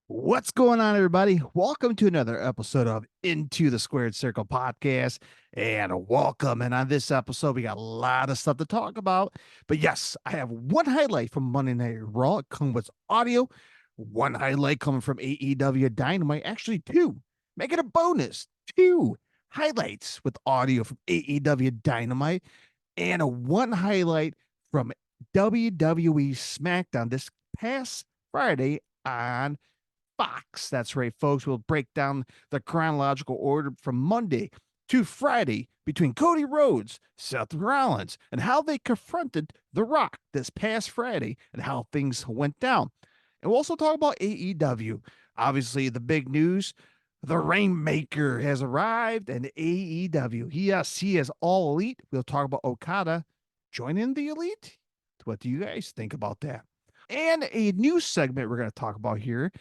What's going on, everybody? Welcome to another episode of Into the Squared Circle podcast. And welcome. And on this episode, we got a lot of stuff to talk about. But yes, I have one highlight from Monday Night Raw. It comes with audio, one highlight coming from AEW Dynamite, actually two. Make it a bonus. Two highlights with audio from AEW Dynamite, and a one highlight from WWE SmackDown this past Friday on Fox. That's right, folks. We'll break down the chronological order from Monday to Friday between Cody Rhodes, Seth Rollins, and how they confronted The Rock this past Friday and how things went down. And we'll also talk about AEW. Obviously, the big news, the Rainmaker has arrived and AEW. Yes, he is all elite. We'll talk about Okada joining the elite. What do you guys think about that? And a new segment we're going to talk about here,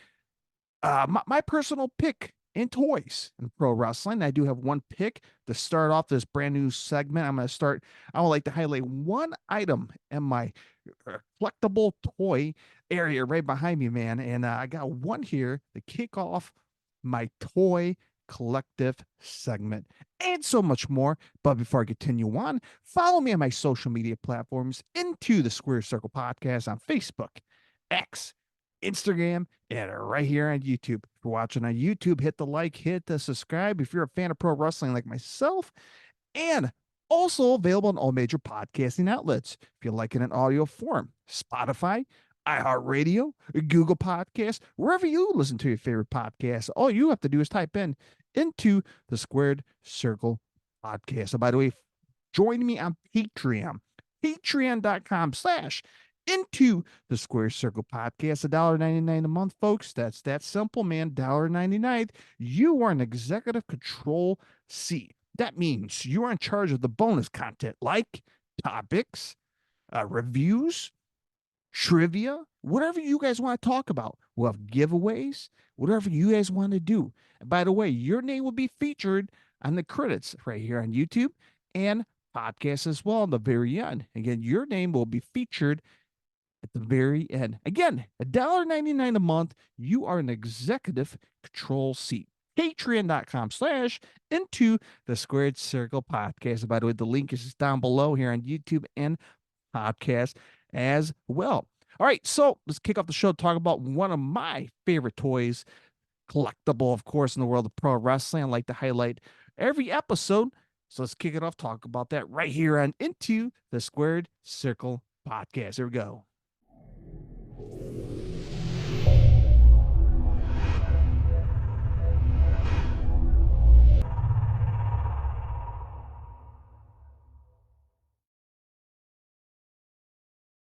my personal pick in toys and pro wrestling. I do have one pick to start off this brand new segment. I would like to highlight one item in my collectible toy area right behind me, man. And I got one here to kick off my toy collective segment and so much more. But before I continue on, follow me on my social media platforms Into the Square Circle Podcast on Facebook, X, Instagram, and right here on YouTube. If you're watching on YouTube, hit the like, hit the subscribe if you're a fan of pro wrestling like myself, and also available on all major podcasting outlets. If you like it in audio form, Spotify, iHeartRadio, Google Podcasts, wherever you listen to your favorite podcasts, all you have to do is type in Into the Squared Circle Podcast. So, by the way, join me on Patreon, patreon.com/ Into the Square Circle Podcast. $1.99 a month, folks. That's that simple, man. $1.99. You are an executive control seat. That means you are in charge of the bonus content like topics, reviews, trivia, whatever you guys want to talk about. We'll have giveaways, whatever you guys want to do. And by the way, your name will be featured on the credits right here on YouTube and podcasts as well in the very end. Again, your name will be featured at the very end. Again, $1.99 a month. You are an executive control seat. Patreon.com/ Into the Squared Circle Podcast. And by the way, the link is down below here on YouTube and podcast as well. All right, so let's kick off the show. Talk about one of my favorite toys, collectible, of course, in the world of pro wrestling. I like to highlight every episode. So let's kick it off. Talk about that right here on Into the Squared Circle Podcast. Here we go.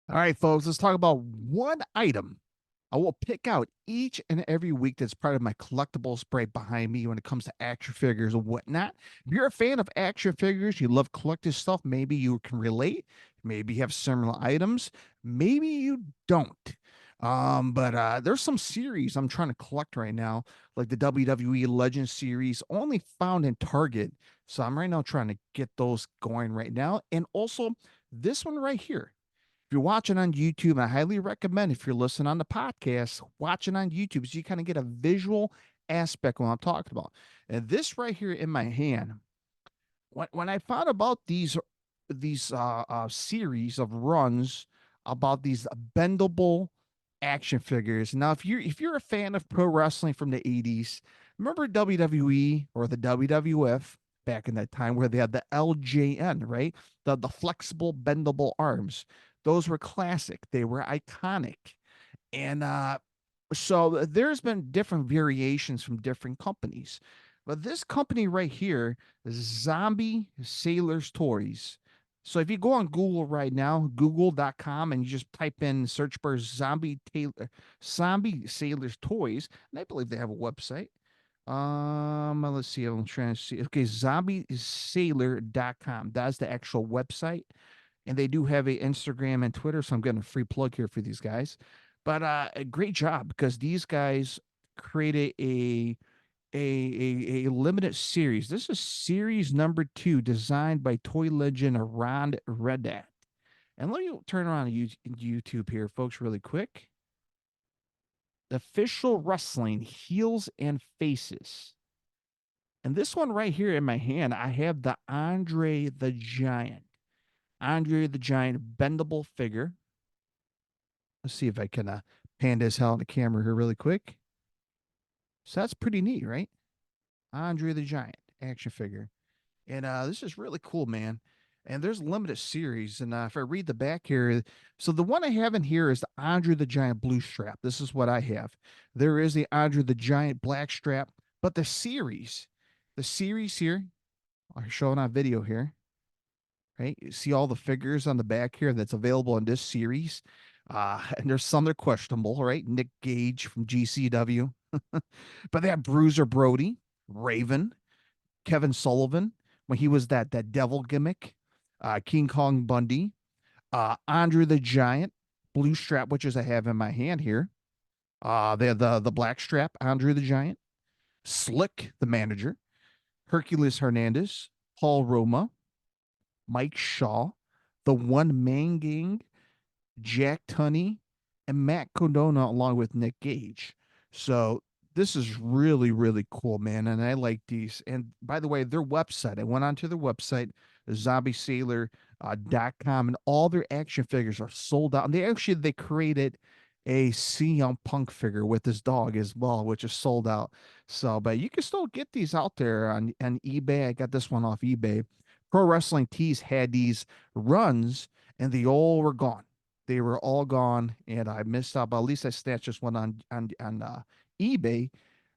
All right, folks, let's talk about one item I will pick out each and every week that's part of my collectibles right behind me when it comes to action figures and whatnot. If you're a fan of action figures, you love collecting stuff, maybe you can relate, maybe you have similar items, maybe you don't. But there's some series I'm trying to collect right now, like the WWE Legends series, only found in Target. So I'm right now trying to get those going right now. And also this one right here. If you're watching on YouTube, I highly recommend, if you're listening on the podcast, watching on YouTube so you kind of get a visual aspect of what I'm talking about. And this right here in my hand, when I found about these series of runs about these bendable action figures. Now, if you're a fan of pro wrestling from the 80s, remember WWE or the WWF back in that time where they had the LJN, right? The flexible bendable arms. Those were classic. They were iconic. And so there's been different variations from different companies. But this company right here, Zombie Sailors Toys. So if you go on Google right now, google.com, and you just type in search bar Zombie Sailors Toys, and I believe they have a website. Let's see. I'm trying to see. Okay, zombiesailor.com. That's the actual website. And they do have a Instagram and Twitter, so I'm getting a free plug here for these guys. But a great job because these guys created a limited series. This is series number 2, designed by toy legend Ron Redat. And let me turn around YouTube here, folks, really quick. official wrestling heels and faces. And this one right here in my hand, I have the Andre the Giant. Andre the Giant bendable figure. Let's see if I can pan this out on the camera here really quick. So that's pretty neat, right? Andre the Giant action figure. And this is really cool, man. And there's limited series. And if I read the back here, so the one I have in here is the Andre the Giant blue strap. This is what I have. There is the Andre the Giant black strap, but the series here, I'm showing on video here, right? You see all the figures on the back here that's available in this series. And there's some that are questionable, right? Nick Gage from GCW, but they have Bruiser Brody, Raven, Kevin Sullivan when he was that devil gimmick, King Kong Bundy, Andre the Giant, blue strap, which is I have in my hand here. They have the black strap, Andre the Giant, Slick, the manager, Hercules Hernandez, Paul Roma, Mike Shaw, the One Man Gang, Jack Tunney, and Matt Cardona, along with Nick Gage. So this is really, really cool, man. And I like these. And by the way, their website, I went onto their website, zombiesailor.com, and all their action figures are sold out. And they created a CM Punk figure with his dog as well, which is sold out. So, but you can still get these out there on eBay. I got this one off eBay. Pro Wrestling Tees had these runs, and they all were gone. They were all gone, and I missed out. But at least I snatched this one on eBay.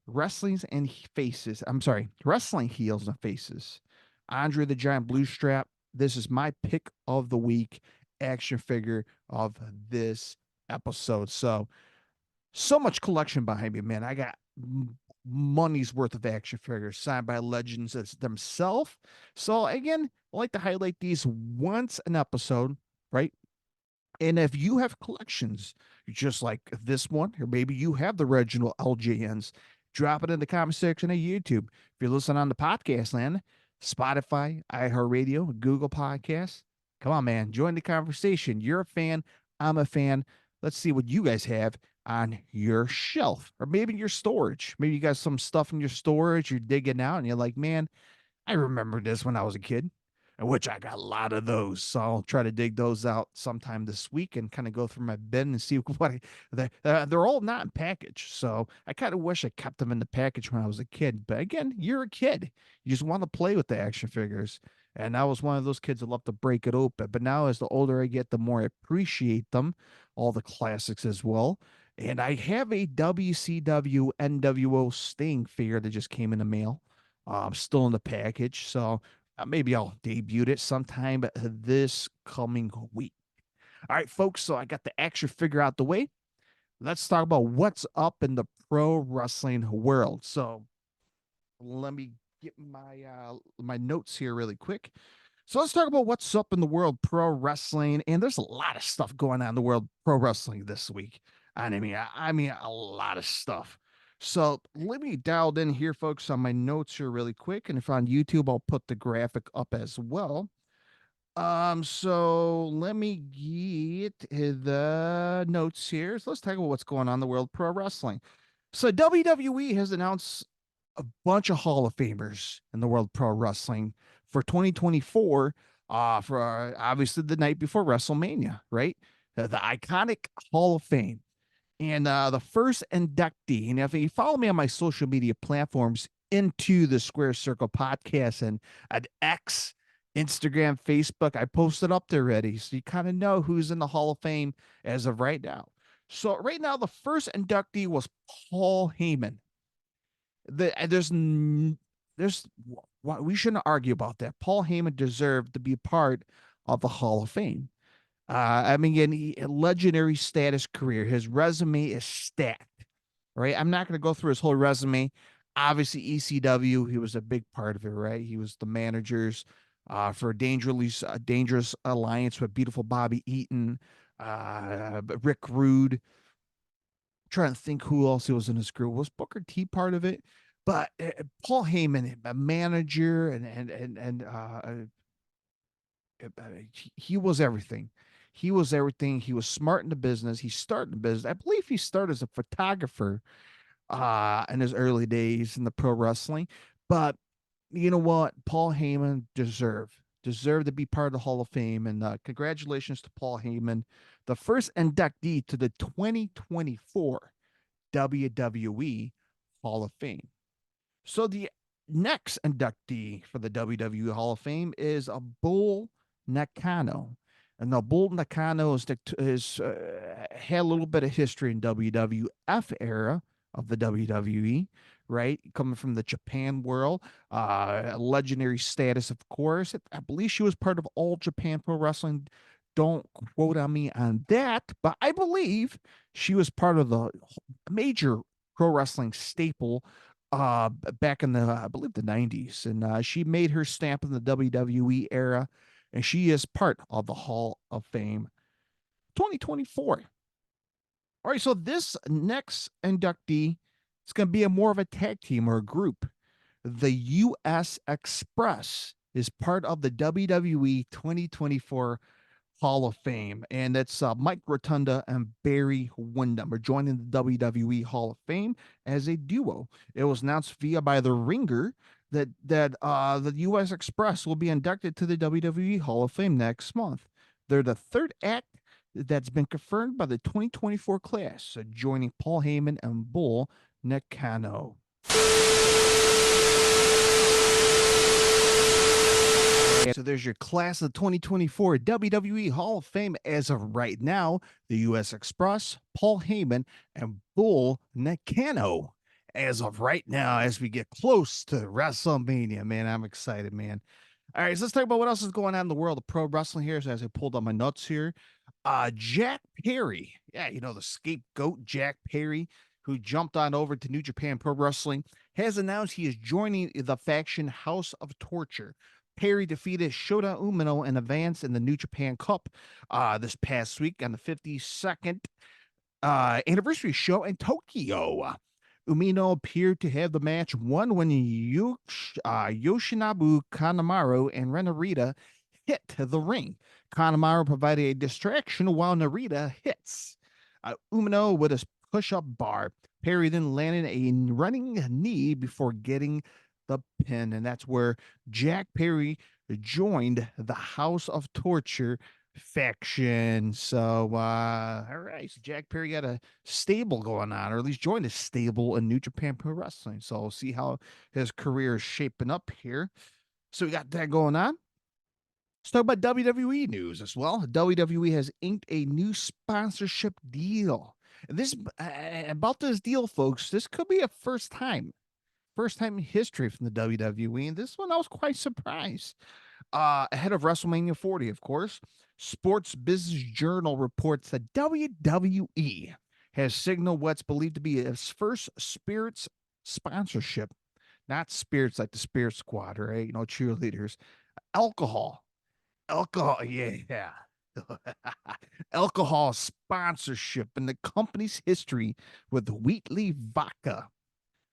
Wrestling's and faces. I'm sorry, wrestling heels and faces. Andre the Giant blue strap. This is my pick of the week action figure of this episode. So much collection behind me, man. I got money's worth of action figures signed by legends themselves. So again, I like to highlight these once an episode, right? And if you have collections just like this one, or maybe you have the original LJNs, drop it in the comment section of YouTube. If you're listening on the podcast land, Spotify, iHeartRadio, Google Podcasts, come on, man, join the conversation. You're a fan. I'm a fan. Let's see what you guys have on your shelf or maybe your storage. Maybe you got some stuff in your storage you're digging out and you're like, man, I remember this when I was a kid, which I got a lot of those. So I'll try to dig those out sometime this week and kind of go through my bin and see what they're all not in package. So I kind of wish I kept them in the package when I was a kid. But again, you're a kid. You just want to play with the action figures. And I was one of those kids that love to break it open. But now as the older I get, the more I appreciate them, all the classics as well. And I have a WCW NWO Sting figure that just came in the mail. Still in the package. So maybe I'll debut it sometime this coming week. All right, folks. So I got the action figure out the way. Let's talk about what's up in the pro wrestling world. So let me get my notes here really quick. So let's talk about what's up in the world pro wrestling. And there's a lot of stuff going on in the world pro wrestling this week. I mean, a lot of stuff. So let me dial in here, folks, on my notes here really quick. And if on YouTube, I'll put the graphic up as well. So let me get the notes here. So let's talk about what's going on in the world pro wrestling. So WWE has announced a bunch of Hall of Famers in the world pro wrestling for 2024. For obviously the night before WrestleMania, right? The iconic Hall of Fame. And the first inductee, and if you follow me on my social media platforms into the Square Circle podcast and at X, Instagram, Facebook, I posted up there already. So you kind of know who's in the Hall of Fame as of right now. So right now, the first inductee was Paul Heyman. There's we shouldn't argue about that. Paul Heyman deserved to be part of the Hall of Fame. I mean, a legendary status career. His resume is stacked, right? I'm not going to go through his whole resume. Obviously, ECW, he was a big part of it, right? He was the managers for Dangerous Alliance with beautiful Bobby Eaton, Rick Rude. I'm trying to think who else he was in his group. Was Booker T part of it? But Paul Heyman, a manager, and he was everything. He was everything. He was smart in the business. He started the business. I believe he started as a photographer in his early days in the pro wrestling. But you know what? Paul Heyman deserved to be part of the Hall of Fame. And congratulations to Paul Heyman, the first inductee to the 2024 WWE Hall of Fame. So the next inductee for the WWE Hall of Fame is a Bull Nakano. And now Bull Nakano had a little bit of history in WWF era of the WWE, right? Coming from the Japan world, legendary status, of course. I believe she was part of All Japan Pro Wrestling. Don't quote on me on that, but I believe she was part of the major pro wrestling staple back in the I believe the 90s, and she made her stamp in the WWE era, and she is part of the Hall of Fame 2024. All right, so this next inductee is going to be a more of a tag team or a group. The US Express is part of the WWE 2024 Hall of Fame, and it's Mike Rotunda and Barry Windham are joining the WWE Hall of Fame as a duo. It was announced by the Ringer that the U.S. Express will be inducted to the WWE Hall of Fame next month. They're the third act that's been confirmed by the 2024 class, joining Paul Heyman and Bull Nakano. So there's your class of 2024 WWE Hall of Fame as of right now. The U.S. Express, Paul Heyman, and Bull Nakano as of right now as we get close to WrestleMania. Man, I'm excited, man. All right, so let's talk about what else is going on in the world of pro wrestling here. So as I pulled on my notes here, Jack Perry, yeah, you know, the scapegoat Jack Perry, who jumped on over to New Japan Pro Wrestling, has announced he is joining the faction House of Torture. Perry defeated Shota Umino in advance in the New Japan Cup this past week on the 52nd anniversary show in Tokyo. Umino appeared to have the match won when Yoshinobu Kanemaru and Ren Narita hit the ring. Kanemaru provided a distraction while Narita hits Umino with a push-up bar. Perry then landed a running knee before getting the pin, and that's where Jack Perry joined the House of Torture faction. So all right, so Jack Perry got a stable going on, or at least joined a stable in New Japan Pro Wrestling. So we'll see how his career is shaping up here. So we got that going on. Let's talk about WWE news as well. WWE has inked a new sponsorship deal. This about this deal, folks. This could be a first time in history from the WWE, and this one I was quite surprised. Ahead of WrestleMania 40, of course, Sports Business Journal reports that WWE has signaled what's believed to be its first spirits sponsorship. Not spirits like the Spirit Squad, right? You know, cheerleaders. Alcohol. Alcohol, yeah. Alcohol sponsorship in the company's history with Wheatley Vodka.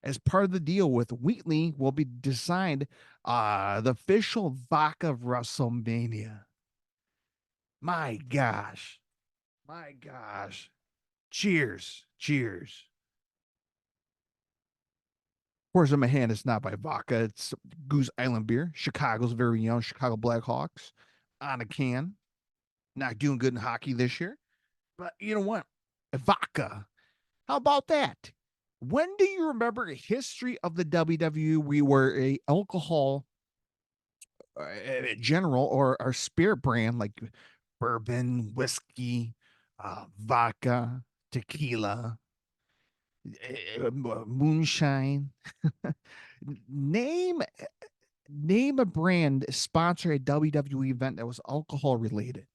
As part of the deal with Wheatley will be designed the official vodka of WrestleMania. My gosh. My gosh. Cheers. Cheers. Of course, in my hand, it's not by vodka. It's Goose Island beer, Chicago's very own Chicago Blackhawks on a can. Not doing good in hockey this year. But you know what? Vodka. How about that? When do you remember a history of the WWE where a alcohol general or our spirit brand like bourbon, whiskey, vodka, tequila, moonshine. name name a brand sponsor a WWE event that was alcohol related.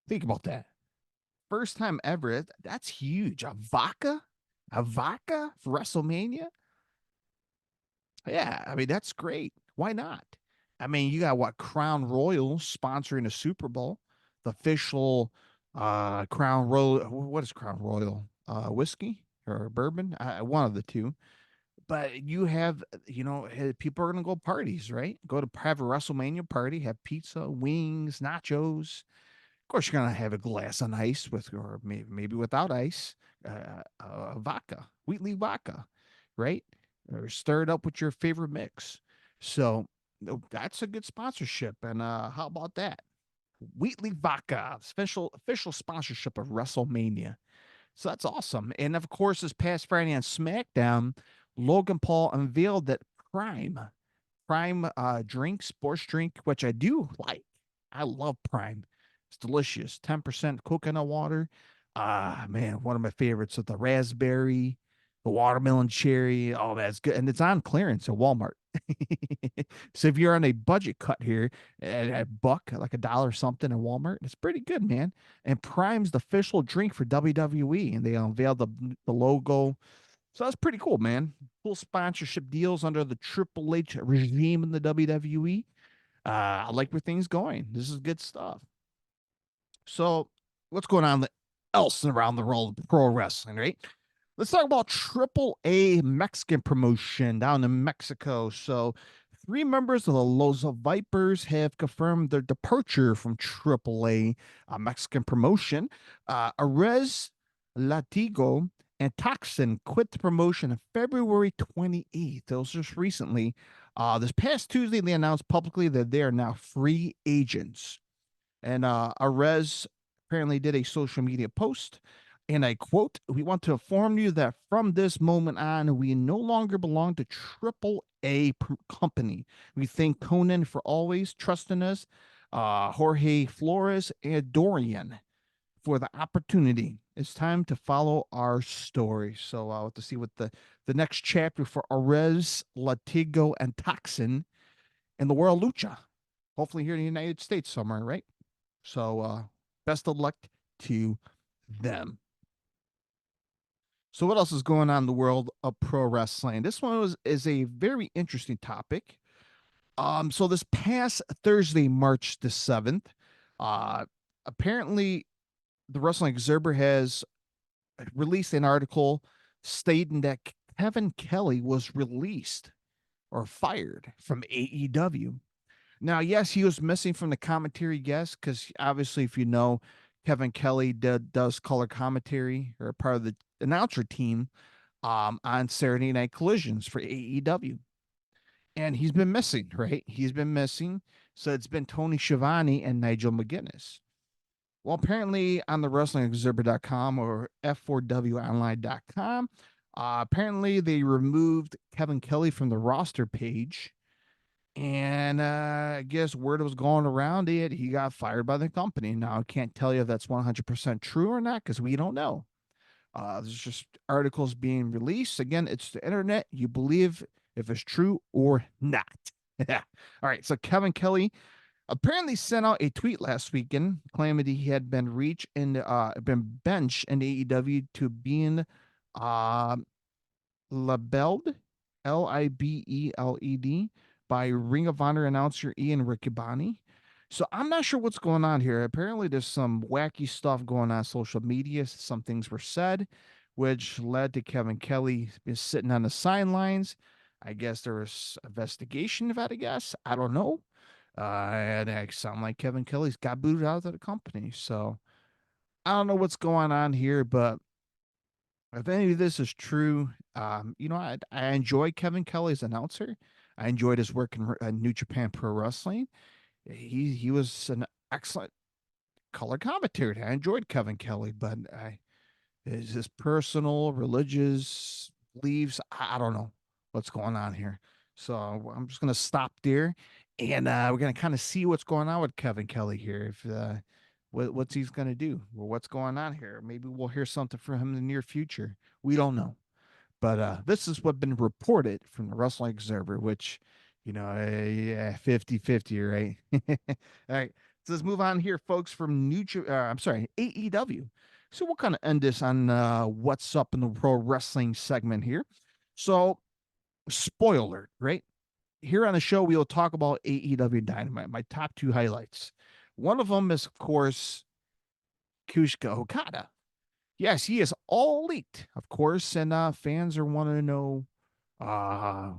Think about that. First time ever. That's huge. A vodka for WrestleMania. Yeah, I mean that's great. Why not? I mean, you got what Crown Royal sponsoring a Super Bowl, the official Crown Royal. What is Crown Royal? Whiskey or bourbon? One of the two. But you have, people are gonna go parties, right? Go to have a WrestleMania party, have pizza, wings, nachos. Of course, you're gonna have a glass on ice with, or maybe without ice, vodka, Wheatley vodka, right? Or stir it up with your favorite mix. So that's a good sponsorship. And how about that? Wheatley vodka, special official sponsorship of WrestleMania. So that's awesome. And of course, this past Friday on SmackDown, Logan Paul unveiled that Prime drink, sports drink, which I do like. I love Prime. It's delicious. 10% coconut water. Ah, man, one of my favorites with the raspberry, the watermelon cherry. Oh, that's good. And it's on clearance at Walmart. So if you're on a budget cut here at a buck, like a dollar something at Walmart, it's pretty good, man. And Prime's the official drink for WWE, and they unveiled the logo. So that's pretty cool, man. Cool sponsorship deals under the Triple H regime in the WWE. I like where things going. This is good stuff. So what's going on else around the world of pro wrestling, right? Let's talk about Triple A Mexican promotion down in Mexico. So, three members of the Los Vipers have confirmed their departure from Triple A Mexican promotion. Arez Latigo and Toxin quit the promotion on February 28th. That was just recently. This past Tuesday, they announced publicly that they are now free agents. And Arez apparently did a social media post. And I quote, "We want to inform you that from this moment on, we no longer belong to Triple A Company. We thank Conan for always trusting us, Jorge Flores, and Dorian for the opportunity. It's time to follow our story." So we'll have to see what the next chapter for Arez, Latigo, and Toxin in the world lucha. Hopefully here in the United States somewhere, right? So best of luck to them. So what else is going on in the world of pro wrestling? This one is a very interesting topic. So this past Thursday, March the 7th, uh, apparently the Wrestling Observer has released an article stating that Kevin Kelly was released or fired from AEW. Now, yes, he was missing from the commentary guest because obviously, if you know, Kevin Kelly does color commentary or part of the announcer team on Saturday Night Collisions for AEW. And he's been missing, right? He's been missing. So it's been Tony Schiavone and Nigel McGuinness. Well, apparently on the WrestlingObserver.com or F4WOnline.com, apparently they removed Kevin Kelly from the roster page. And I guess word was going around it. He got fired by the company. Now, I can't tell you if that's 100% true or not because we don't know. There's just articles being released. Again, it's the internet. You believe if it's true or not. All right. So Kevin Kelly apparently sent out a tweet last weekend claiming that he had been been benched in AEW to being uh, labeled, Libeled, by Ring of Honor announcer Ian Riccaboni. So I'm not sure what's going on here. Apparently, there's some wacky stuff going on social media. Some things were said, which led to Kevin Kelly sitting on the sidelines. I guess there was investigation of that, I guess. I don't know. And it sound like Kevin Kelly's got booted out of the company. So I don't know what's going on here, but if any of this is true, I enjoy Kevin Kelly as announcer. I enjoyed his work in New Japan Pro Wrestling. He was an excellent color commentator. I enjoyed Kevin Kelly, but his personal religious beliefs, I don't know what's going on here. So I'm just gonna stop there, and we're gonna kind of see what's going on with Kevin Kelly here. If what's he's gonna do, or what's going on here? Maybe we'll hear something from him in the near future. We don't know. But this is what's been reported from the Wrestling Observer, which, yeah, 50-50, right? All right. So let's move on here, folks, from AEW. So we'll kind of end this on what's up in the pro wrestling segment here. So, spoiler, right? Here on the show, we will talk about AEW Dynamite, my top two highlights. One of them is, of course, Kushka Okada. Yes, he is all elite, of course, and fans are wanting to know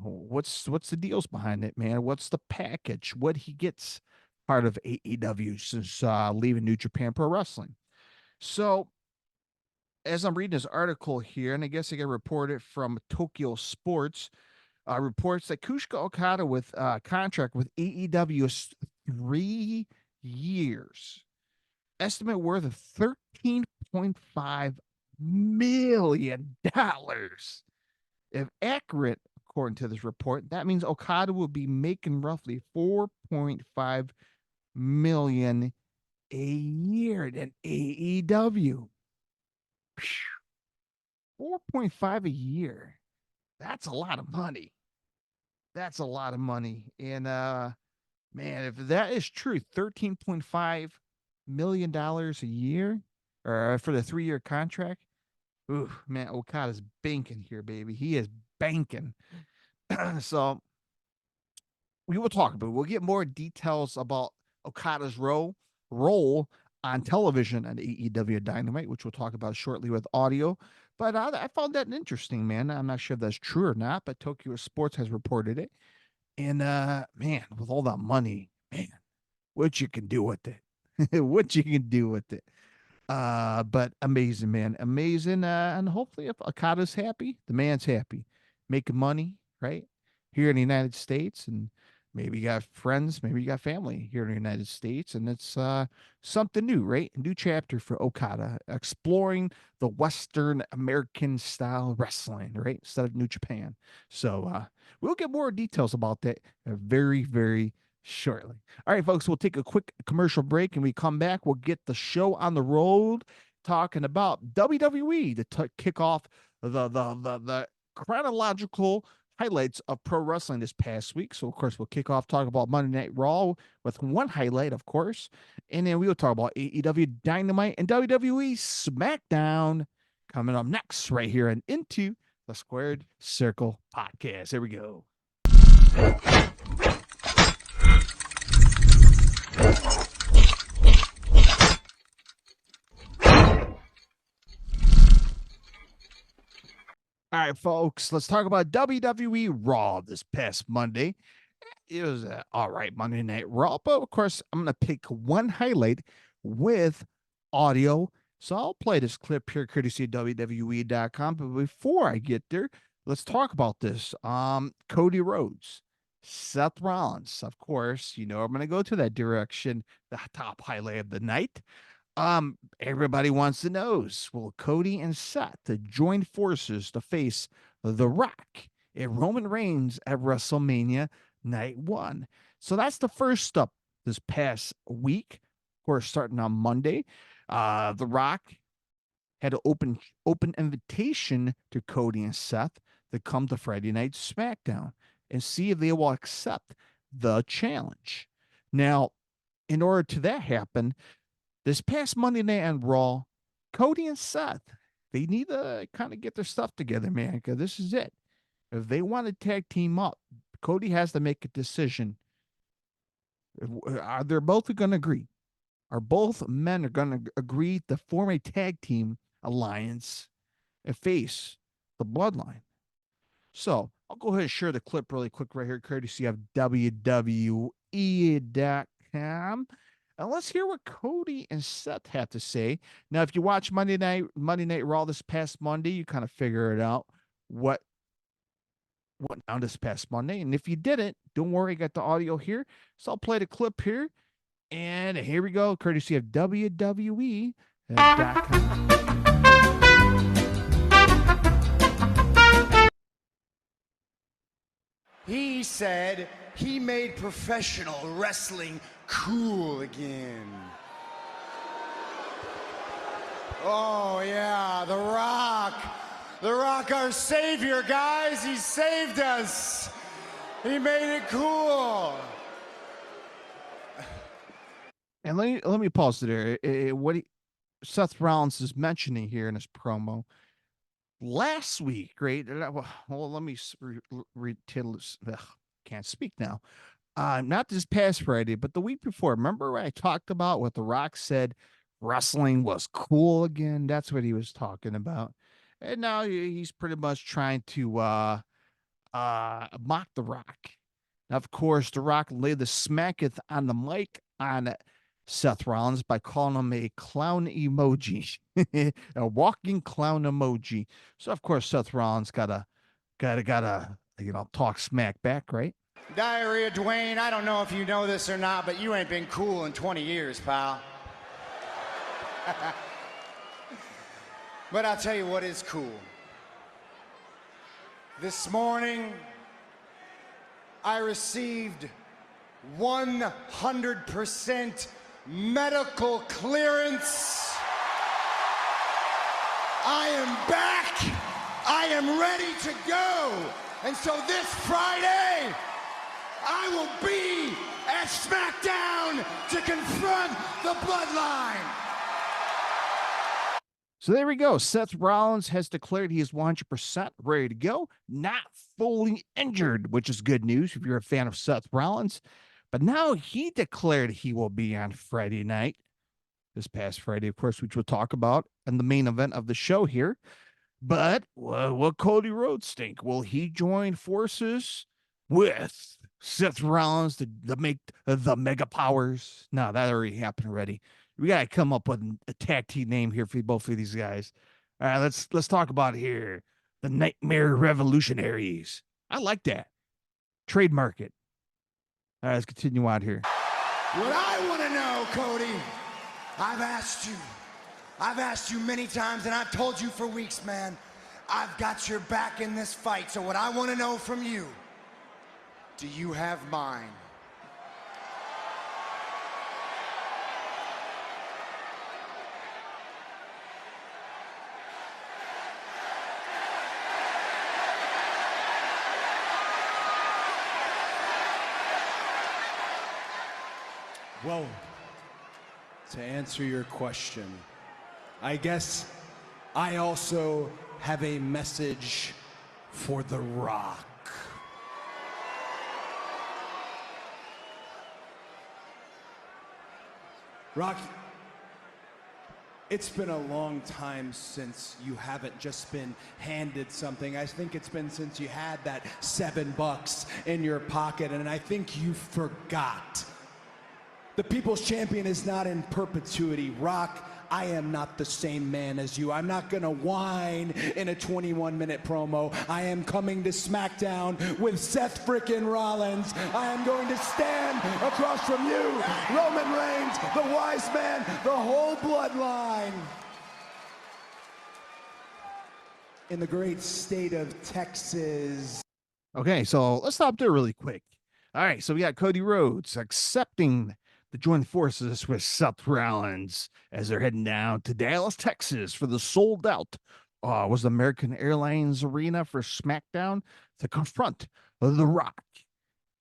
what's the deals behind it, man. What's the package? What he gets part of AEW since leaving New Japan Pro Wrestling. So, as I'm reading this article here, and I guess I get reported from Tokyo Sports, reports that Kushka Okada with contract with AEW is 3 years. Estimate worth of $13.5 million. If accurate, according to this report, that means Okada will be making roughly $4.5 million a year in AEW. 4.5 a year. That's a lot of money. That's a lot of money. And man, if that is true, $13.5 million a year or for the 3-year contract. Ooh, man, Okada's banking here, baby. He is banking. So we will talk about it. We'll get more details about Okada's role on television on AEW Dynamite, which we'll talk about shortly with audio. But I found that interesting, man. I'm not sure if that's true or not, but Tokyo Sports has reported it. And man, with all that money, man, what you can do with it. What you can do with it. But amazing, man. Amazing. And hopefully if Okada's happy, the man's happy. Making money, right? Here in the United States. And maybe you got friends, maybe you got family here in the United States. And it's something new, right? A new chapter for Okada, exploring the Western American style wrestling, right? Instead of New Japan. So we'll get more details about that very, very shortly. All right, folks, we'll take a quick commercial break and we come back. We'll get the show on the road talking about WWE to kick off the chronological highlights of pro wrestling this past week. So, of course, we'll kick off talking about Monday Night Raw with one highlight, of course. And then we will talk about AEW Dynamite and WWE Smackdown coming up next right here and into the Squared Circle podcast. Here we go. All right, folks, let's talk about WWE Raw this past Monday. It was an all right Monday Night Raw, but of course, I'm going to pick one highlight with audio. So I'll play this clip here, courtesy of WWE.com. But before I get there, let's talk about this. Cody Rhodes, Seth Rollins, of course, I'm going to go to that direction, the top highlight of the night. Everybody wants to know, will Cody and Seth to join forces to face The Rock and Roman Reigns at WrestleMania Night 1? So that's the first up this past week. Of course, starting on Monday, The Rock had an open invitation to Cody and Seth to come to Friday Night SmackDown and see if they will accept the challenge. Now, in order to that happen, this past Monday Night on Raw, Cody and Seth, they need to kind of get their stuff together, man, because this is it. If they want to tag team up, Cody has to make a decision. Are they both going to agree? Are both men are going to agree to form a tag team alliance and face the Bloodline? So I'll go ahead and share the clip really quick right here, courtesy of WWE.com. And let's hear what Cody and Seth have to say. Now, if you watch Monday Night Raw this past Monday, you kind of figure it out what down this past Monday. And if you didn't, don't worry, I got the audio here. So I'll play the clip here. And here we go, courtesy of WWE.com. He said he made professional wrestling cool again. Oh, yeah, The Rock. The Rock, our savior, guys. He saved us. He made it cool. And let me pause there. Seth Rollins is mentioning here in his promo last week, right? Well, let me can't speak now. Not this past Friday, but the week before. Remember when I talked about what The Rock said wrestling was cool again? That's what he was talking about. And now he's pretty much trying to mock The Rock. Now, of course, The Rock laid the smacketh on the mic on Seth Rollins by calling him a clown emoji, a walking clown emoji. So of course Seth Rollins gotta talk smack back, right? Diarrhea Dwayne, I don't know if you know this or not, but you ain't been cool in 20 years, pal. But I'll tell you what is cool. This morning, I received 100% medical clearance. I am back. I am ready to go. And so this Friday, I will be at Smackdown to confront the Bloodline. So there we go. Seth Rollins has declared he is 100% ready to go, not fully injured, which is good news if you're a fan of Seth Rollins. But now he declared he will be on Friday night, this past Friday, of course, which we'll talk about in the main event of the show here. But will Cody Rhodes think? Will he join forces with Seth Rollins to make the Mega Powers? No, that already happened already. We gotta come up with a tag team name here for both of these guys. All right, let's talk about it here. The Nightmare Revolutionaries. I like that. Trademark it. All right, let's continue on here. What I want to know, Cody, I've asked you many times, and I've told you for weeks, man, I've got your back in this fight. So what I want to know from you, do you have mine? Well, to answer your question, I guess I also have a message for The Rock. Rock, it's been a long time since you haven't just been handed something. I think it's been since you had that $7 in your pocket, and I think you forgot. The People's Champion is not in perpetuity. Rock, I am not the same man as you. I'm not gonna whine in a 21-minute promo. I am coming to SmackDown with Seth frickin' Rollins. I am going to stand across from you, Roman Reigns, the Wise Man, the whole bloodline. In the great state of Texas. Okay, so let's stop there really quick. All right, so we got Cody Rhodes accepting to join forces with Seth Rollins as they're heading down to Dallas, Texas for the sold out was the American Airlines Arena for SmackDown to confront The Rock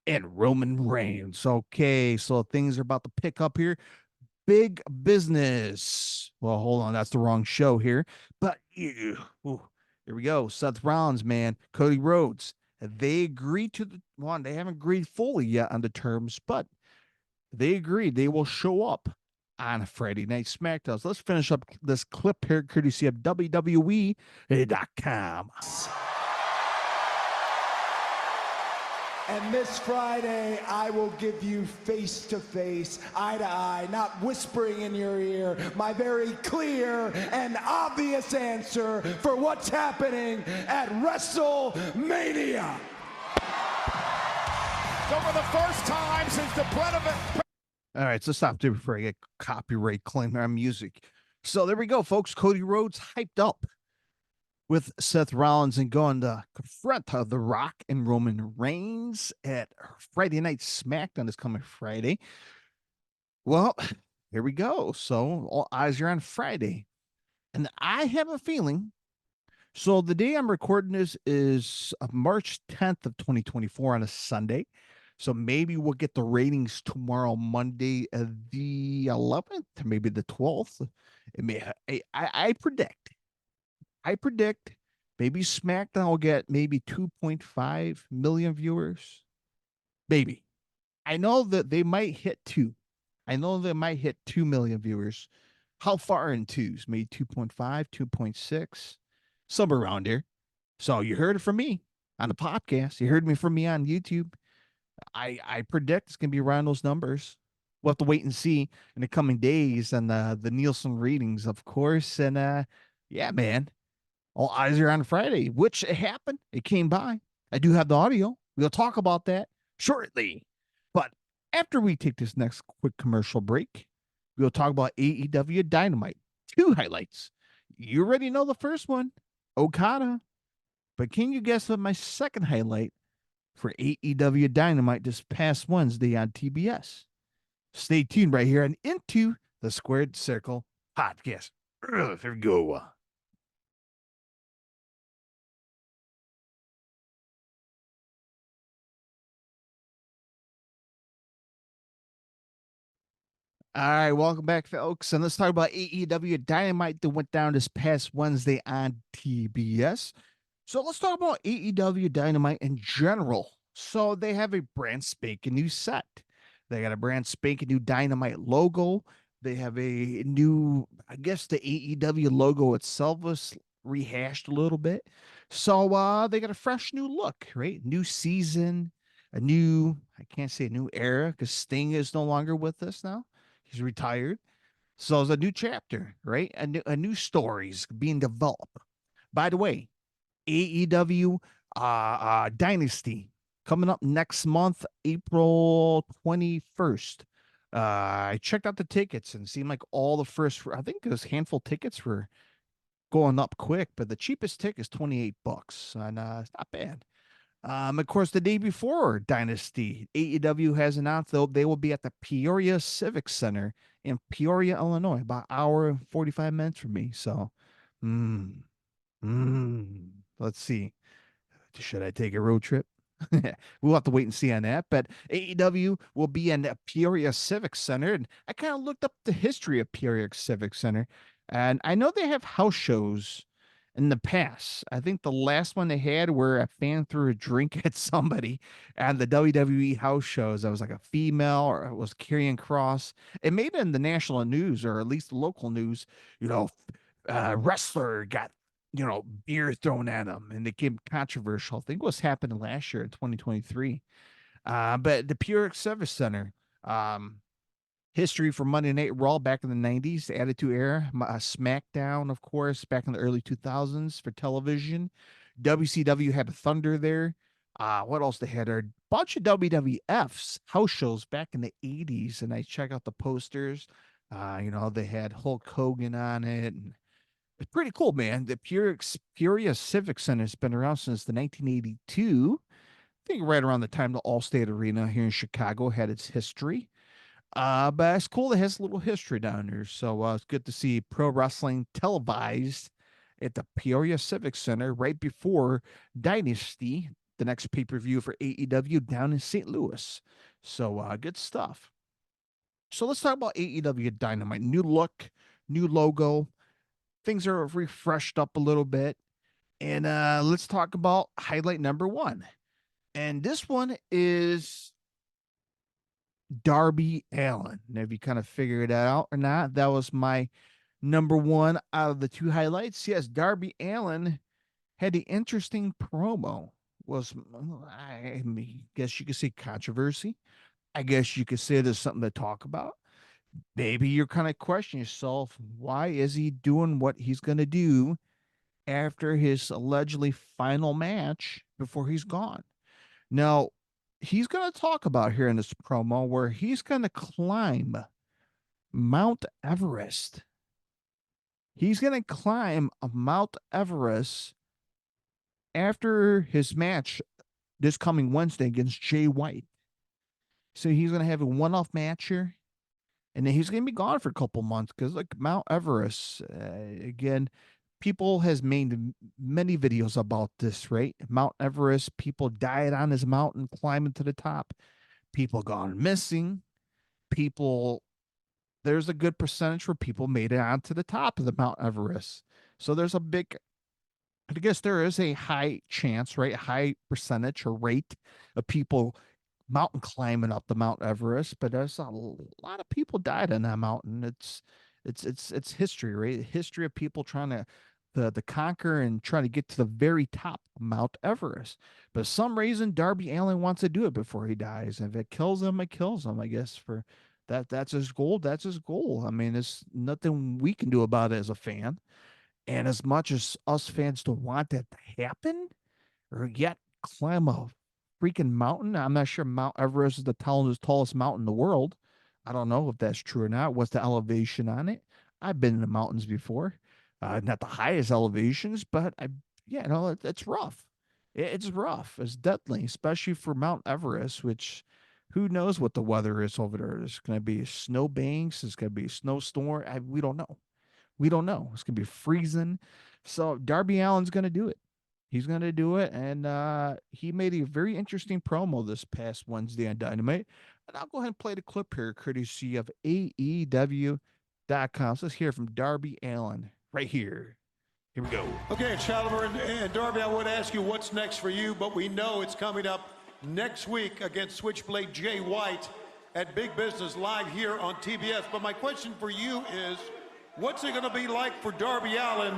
and Roman Reigns. Okay, so things are about to pick up here. Big business. Well, hold on, that's the wrong show here. But here we go. Seth Rollins, man, Cody Rhodes. They agreed to the one. They haven't agreed fully yet on the terms, but they agreed they will show up on Friday Night SmackDown. So let's finish up this clip here, courtesy of WWE.com. And this Friday, I will give you face-to-face, eye-to-eye, not whispering in your ear, my very clear and obvious answer for what's happening at WrestleMania. So for the first time since the All right, so stop there before I get copyright claim on music. So there we go, folks. Cody Rhodes hyped up with Seth Rollins and going to confront The Rock and Roman Reigns at Friday Night SmackDown this coming Friday. Well, here we go. So all eyes are on Friday. And I have a feeling. So the day I'm recording this is March 10th of 2024 on a Sunday. So maybe we'll get the ratings tomorrow, Monday, the 11th, maybe the 12th. I predict maybe SmackDown will get maybe 2.5 million viewers. Maybe. I know that they might hit 2. I know they might hit 2 million viewers. How far in twos? Maybe 2.5, 2.6, somewhere around there. So you heard it from me on the podcast. You heard me from me on YouTube. I predict it's going to be around those numbers. we'll have to wait and see in the coming days and the Nielsen ratings, of course. And yeah, man, all eyes are on Friday, which it happened. It came by. I do have the audio. We'll talk about that shortly. But after we take this next quick commercial break, we'll talk about AEW Dynamite. Two highlights. You already know the first one, Okada. But can you guess what my second highlight for AEW Dynamite this past Wednesday on TBS? Stay tuned right here and Into the Squared Circle podcast. Here we go. All right, welcome back, folks. And let's talk about AEW Dynamite that went down this past Wednesday on TBS. So let's talk about AEW Dynamite in general. So they have a brand spanking new set. They got a brand spanking new Dynamite logo. They have a new, I guess the AEW logo itself was rehashed a little bit. So they got a fresh new look, right? New season, a new, I can't say a new era because Sting is no longer with us now. He's retired. So it's a new chapter, right? A new stories being developed. By the way, AEW Dynasty coming up next month, April 21st. I checked out the tickets and it seemed like all the first, I think those handful tickets were going up quick, but the cheapest ticket is $28. And it's not bad. Of course, the day before Dynasty, AEW has announced they will be at the Peoria Civic Center in Peoria, Illinois, about an hour and 45 minutes from me. So, let's see. Should I take a road trip? We'll have to wait and see on that. But AEW will be in the Peoria Civic Center. And I kind of looked up the history of Peoria Civic Center. And I know they have house shows in the past. I think the last one they had where a fan threw a drink at somebody at the WWE house shows. That was like a female or it was carrying cross. It made it in the national news or at least the local news. Wrestler got beer thrown at him and it became controversial. I think it was happening last year in 2023. But the Pure Service Center, history for Monday Night Raw back in the 90s, the Attitude Era, Smackdown, of course, back in the early 2000s for television. WCW had a Thunder there. What else they had? A bunch of WWF's house shows back in the 80s, and I check out the posters. They had Hulk Hogan on it, and it's pretty cool, man. The Peoria Civic Center has been around since the 1982. I think right around the time the Allstate Arena here in Chicago had its history. But it's cool. It has a little history down there. So it's good to see pro wrestling televised at the Peoria Civic Center right before Dynasty, the next pay-per-view for AEW down in St. Louis. So good stuff. So let's talk about AEW Dynamite. New look, new logo. Things are refreshed up a little bit. And let's talk about highlight number one. And this one is Darby Allin. Now, if you kind of figured that out or not, that was my number one out of the two highlights. Yes, Darby Allin had the interesting promo. I guess you could say controversy. I guess you could say there's something to talk about. Maybe you're kind of questioning yourself, why is he doing what he's going to do after his allegedly final match before he's gone? Now, he's going to talk about here in this promo where he's going to climb Mount Everest. He's going to climb Mount Everest after his match this coming Wednesday against Jay White. So he's going to have a one-off match here. And then he's going to be gone for a couple months because, like, Mount Everest, again, people has made many videos about this, right? Mount Everest, people died on this mountain climbing to the top. People gone missing. There's a good percentage where people made it onto the top of the Mount Everest. So there's I guess there is a high chance, right? A high percentage or rate of people mountain climbing up the Mount Everest, but there's a lot of people died on that mountain. It's history, right? History of people trying to conquer and try to get to the very top of Mount Everest. But for some reason, Darby Allin wants to do it before he dies. And if it kills him, it kills him, I guess, for That's his goal. That's his goal. I mean, there's nothing we can do about it as a fan. And as much as us fans don't want that to happen, or yet climb a freaking mountain. I'm not sure Mount Everest is the tallest mountain in the world. I don't know if that's true or not. What's the elevation on it? I've been in the mountains before. Not the highest elevations, but yeah, no, it's rough. It's rough. It's deadly, especially for Mount Everest, which who knows what the weather is over there. There's going to be snow banks. There's going to be a snowstorm. We don't know. We don't know. It's going to be freezing. So Darby Allin's going to do it. He's going to do it. And he made a very interesting promo this past Wednesday on Dynamite. And I'll go ahead and play the clip here, courtesy of AEW.com. So let's hear from Darby Allin right here. Here we go. Okay, Challenger and Darby, I would ask you what's next for you, but we know it's coming up next week against Switchblade Jay White at Big Business Live here on TBS. But my question for you is, what's it going to be like for Darby Allin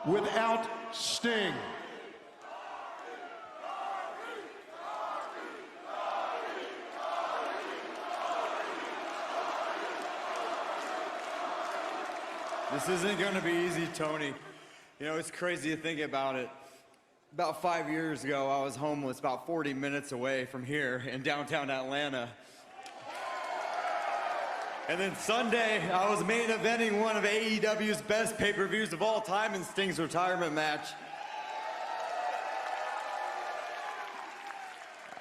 without Sting? This isn't going to be easy, Tony. You know, it's crazy to think about it. About 5 years ago, I was homeless about 40 minutes away from here in downtown Atlanta. And then Sunday, I was main eventing one of AEW's best pay-per-views of all time in Sting's retirement match.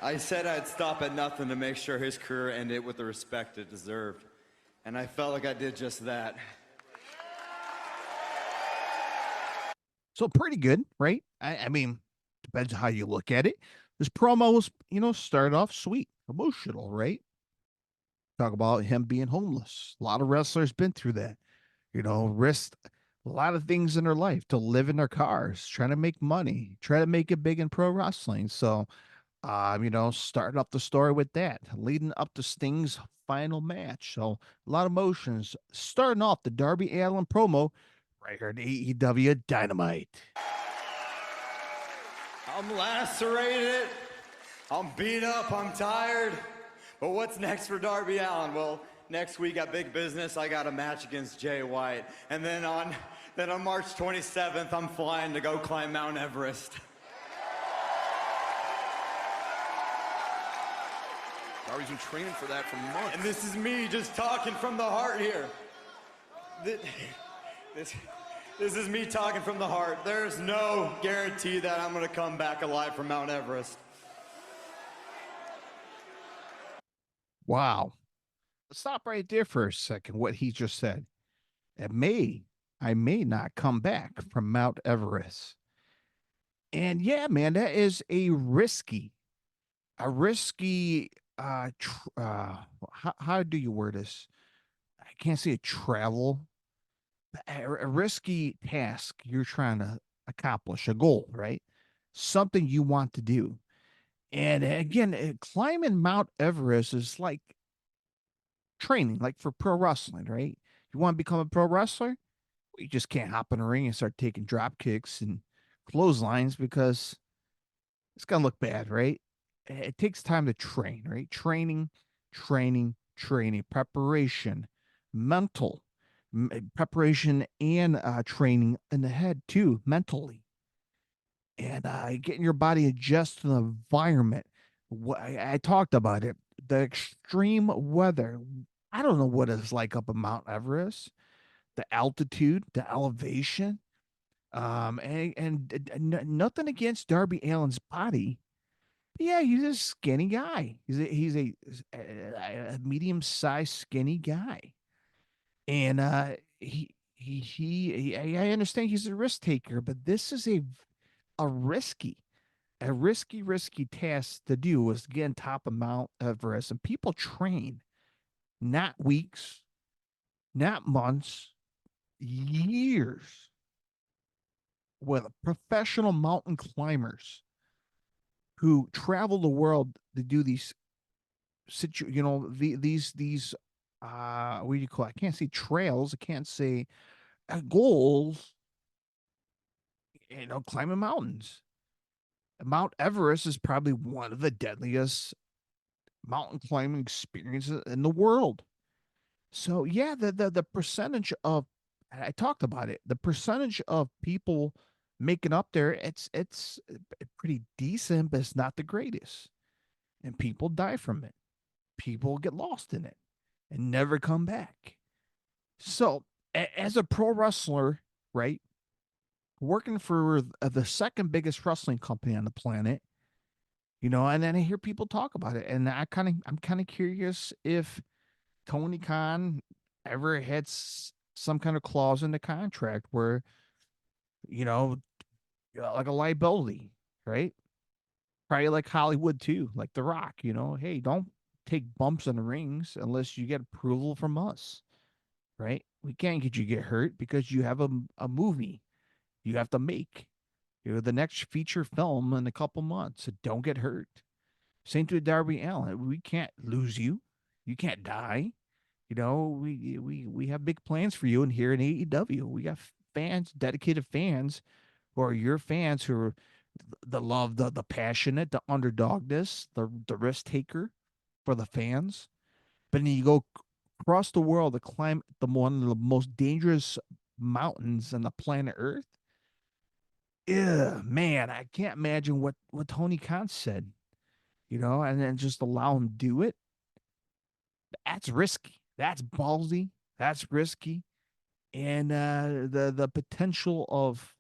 I said I'd stop at nothing to make sure his career ended with the respect it deserved. And I felt like I did just that. So pretty good, right? I mean, depends how you look at it. This promo was, started off sweet, emotional, right? Talk about him being homeless. A lot of wrestlers been through that. Risked a lot of things in their life to live in their cars, trying to make money, try to make it big in pro wrestling. So, starting up the story with that, leading up to Sting's final match. So a lot of emotions. Starting off the Darby Allin promo right here at AEW Dynamite. I'm lacerated, I'm beat up, I'm tired. But what's next for Darby Allin? Well, next week at Big Business, I got a match against Jay White. And then on March 27th, I'm flying to go climb Mount Everest. Darby's been training for that for months. And this is me just talking from the heart here. This is me talking from the heart. There's no guarantee that I'm going to come back alive from Mount Everest. Wow. Let's stop right there for a second. What he just said. I may not come back from Mount Everest. And yeah, man, that is a risky, how do you word this? I can't say a travel, a risky task you're trying to accomplish, a goal, right? Something you want to do. And again, climbing Mount Everest is like training, like for pro wrestling, right? You want to become a pro wrestler? You just can't hop in a ring and start taking drop kicks and clotheslines because it's going to look bad, right? It takes time to train, right? Training, preparation, mental preparation, and training in the head too, mentally. And getting your body adjusted to the environment. I talked about it. The extreme weather. I don't know what it's like up in Mount Everest. The altitude, the elevation. Nothing against Darby Allin's body. But yeah, he's a skinny guy. He's a medium-sized skinny guy. And I understand he's a risk taker, but this is a risky task to do was get on top of Mount Everest. And people train not weeks, not months, years with professional mountain climbers who travel the world to do these what do you call it? I can't say trails, I can't say goals, climbing mountains. Mount Everest is probably one of the deadliest mountain climbing experiences in the world. So yeah, the percentage of, I talked about it, the percentage of people making up there, it's pretty decent, but it's not the greatest. And people die from it. People get lost in it and never come back. So as a pro wrestler, right, working for the second biggest wrestling company on the planet, and then I hear people talk about it, and I'm kind of curious if Tony Khan ever had some kind of clause in the contract where, you know, like a liability, right? Probably like Hollywood too, like The Rock, hey, don't take bumps in the rings unless you get approval from us, right? We can't get you get hurt because you have a movie you have to make. The next feature film in a couple months. So don't get hurt. Same to Darby Allin. We can't lose you. You can't die. We have big plans for you. And here in AEW, we got fans, dedicated fans, who are your fans, who are the love, the passionate, the underdogness, the risk taker for the fans. But then you go across the world to climb one of the most dangerous mountains on the planet Earth. Yeah, man, I can't imagine what Tony Khan said, and then just allow him to do it. That's risky. That's ballsy. That's risky. And the potential of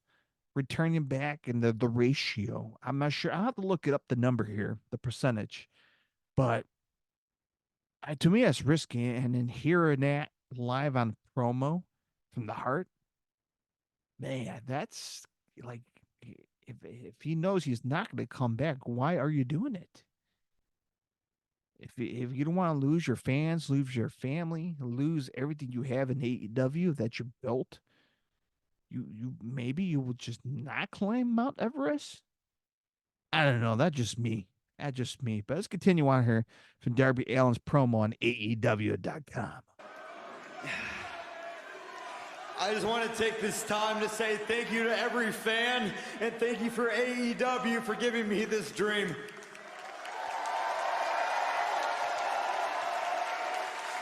returning back and the ratio. I'm not sure. I'll have to look it up, the number here, the percentage. But to me, that's risky. And then hearing that live on promo from the heart, man, that's like, if he knows he's not going to come back, why are you doing it? If you don't want to lose your fans, lose your family, lose everything you have in AEW that you built, you maybe you will just not climb Mount Everest. I don't know. That's just me. That's just me. But let's continue on here from Darby Allin's promo on AEW.com. I just want to take this time to say thank you to every fan, and thank you for AEW for giving me this dream.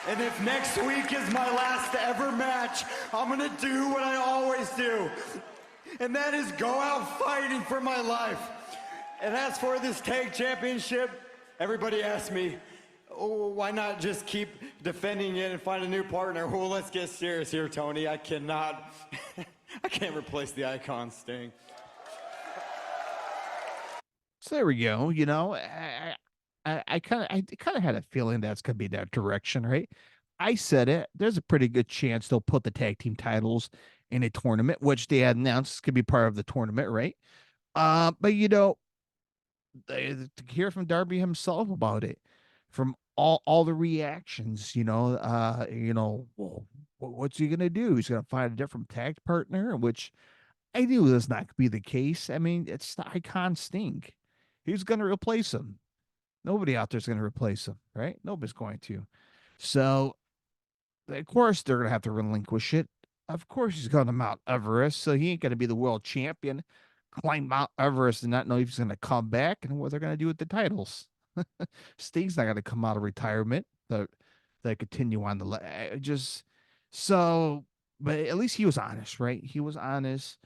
And if next week is my last ever match, I'm gonna do what I always do. And that is go out fighting for my life. And as for this tag championship, everybody asks me, oh, why not just keep defending it and find a new partner? Well, let's get serious here, Tony. I can't replace the Icon Sting. So there we go. I kind of had a feeling that's gonna be that direction, right? I said it. There's a pretty good chance they'll put the tag team titles in a tournament, which they had announced could be part of the tournament, right? But to hear from Darby himself about it, from all the reactions, well, what's he gonna do? He's gonna find a different tag partner, which I knew was not gonna be the case. I mean, it's the Icon Sting. Who's gonna replace him? Nobody out there's going to replace him, right? Nobody's going to. So, of course, they're going to have to relinquish it. Of course, he's going to Mount Everest, so he ain't going to be the world champion, climb Mount Everest and not know if he's going to come back and what they're going to do with the titles. Sting's not going to come out of retirement. They continue on but at least he was honest, right? He was honest.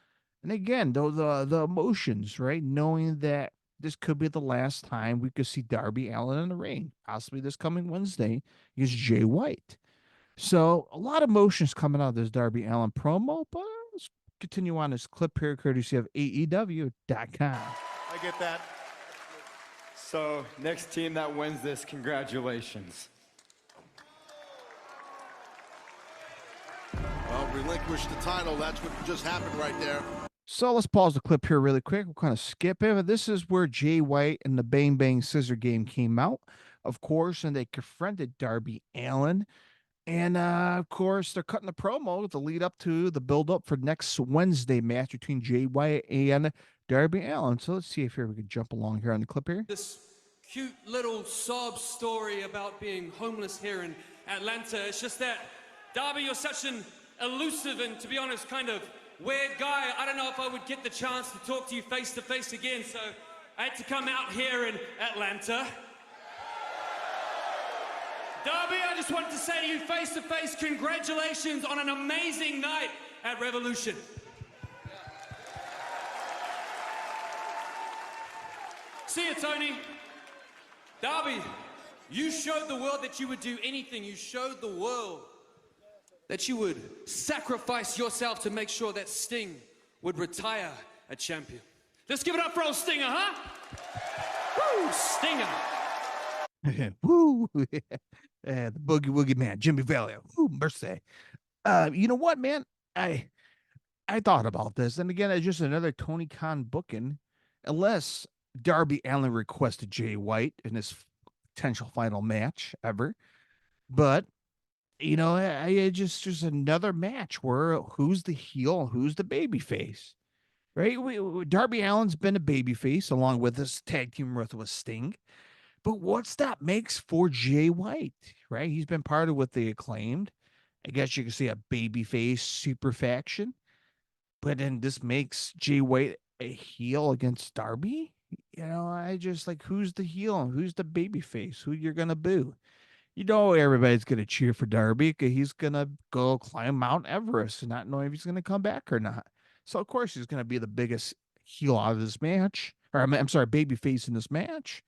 And again, though the emotions, right? Knowing that this could be the last time we could see Darby Allin in the ring, possibly this coming Wednesday against Jay White. So a lot of emotions coming out of this Darby Allin promo, but let's continue on this clip here, courtesy of AEW.com. I get that. So, next team that wins this, congratulations. Well, relinquish the title. That's what just happened right there. So let's pause the clip here really quick. We'll kind of skip it. But this is where Jay White and the Bang Bang Scissor Game came out, of course, and they confronted Darby Allin. And of course, they're cutting the promo to lead up to the build up for next Wednesday match between Jay White and Darby Allin. So let's see if here we can jump along here on the clip here. This cute little sob story about being homeless here in Atlanta. It's just that, Darby, you're such an elusive and, to be honest, kind of weird guy. I don't know if I would get the chance to talk to you face to face again, so I had to come out here in Atlanta. Darby, I just wanted to say to you face to face, congratulations on an amazing night at Revolution. See you, Tony. Darby, you showed the world that you would do anything. You showed the world that you would sacrifice yourself to make sure that Sting would retire a champion. Let's give it up for old Stinger, huh? Woo, Stinger. Woo. The boogie woogie man, Jimmy Valiant. Woo, mercy. You know what, man? I thought about this, and again, it's just another Tony Khan booking, unless Darby Allin requested Jay White in his potential final match ever. But you know, I just another match where who's the heel, who's the baby face, right? Darby Allin's been a baby face along with his tag team with Sting. But what's that makes for Jay White, right? He's been part of with the Acclaimed. I guess you can say a babyface super faction. But then this makes Jay White a heel against Darby. You know, I just like, who's the heel and who's the babyface? Who you're gonna boo? You know, everybody's gonna cheer for Darby because he's gonna go climb Mount Everest, not knowing if he's gonna come back or not. So of course he's gonna be the biggest heel out of this match, or I'm sorry, babyface in this match.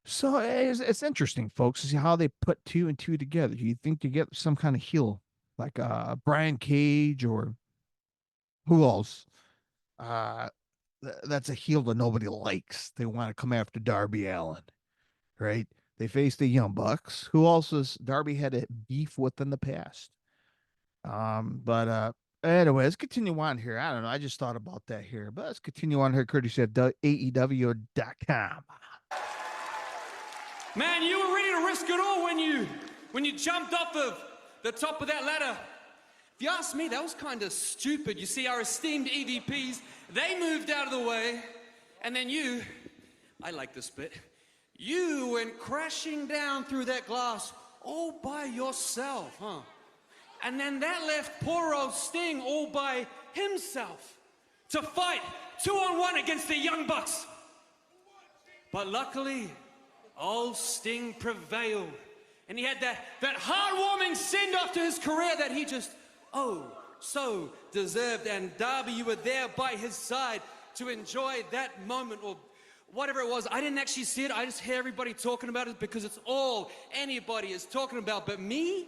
So it's interesting, folks, to see how they put 2 and 2 together. Do you think you get some kind of heel like Brian Cage or who else? That's a heel that nobody likes. They want to come after Darby Allin, right? They faced the Young Bucks, who also Darby had a beef with in the past. But anyway, let's continue on here. I don't know. I just thought about that here, but let's continue on here, courtesy of AEW.com. Man, you were ready to risk it all when you jumped off of the top of that ladder. If you ask me, that was kind of stupid. You see, our esteemed EVPs, they moved out of the way, and then you, I like this bit, you went crashing down through that glass all by yourself, huh? And then that left poor old Sting all by himself to fight 2-on-1 against the Young Bucks. But luckily, old Sting prevailed, and he had that heartwarming send-off to his career that he just, so deserved. And Darby, you were there by his side to enjoy that moment, or whatever it was. I didn't actually see it. I just hear everybody talking about it because it's all anybody is talking about. But me,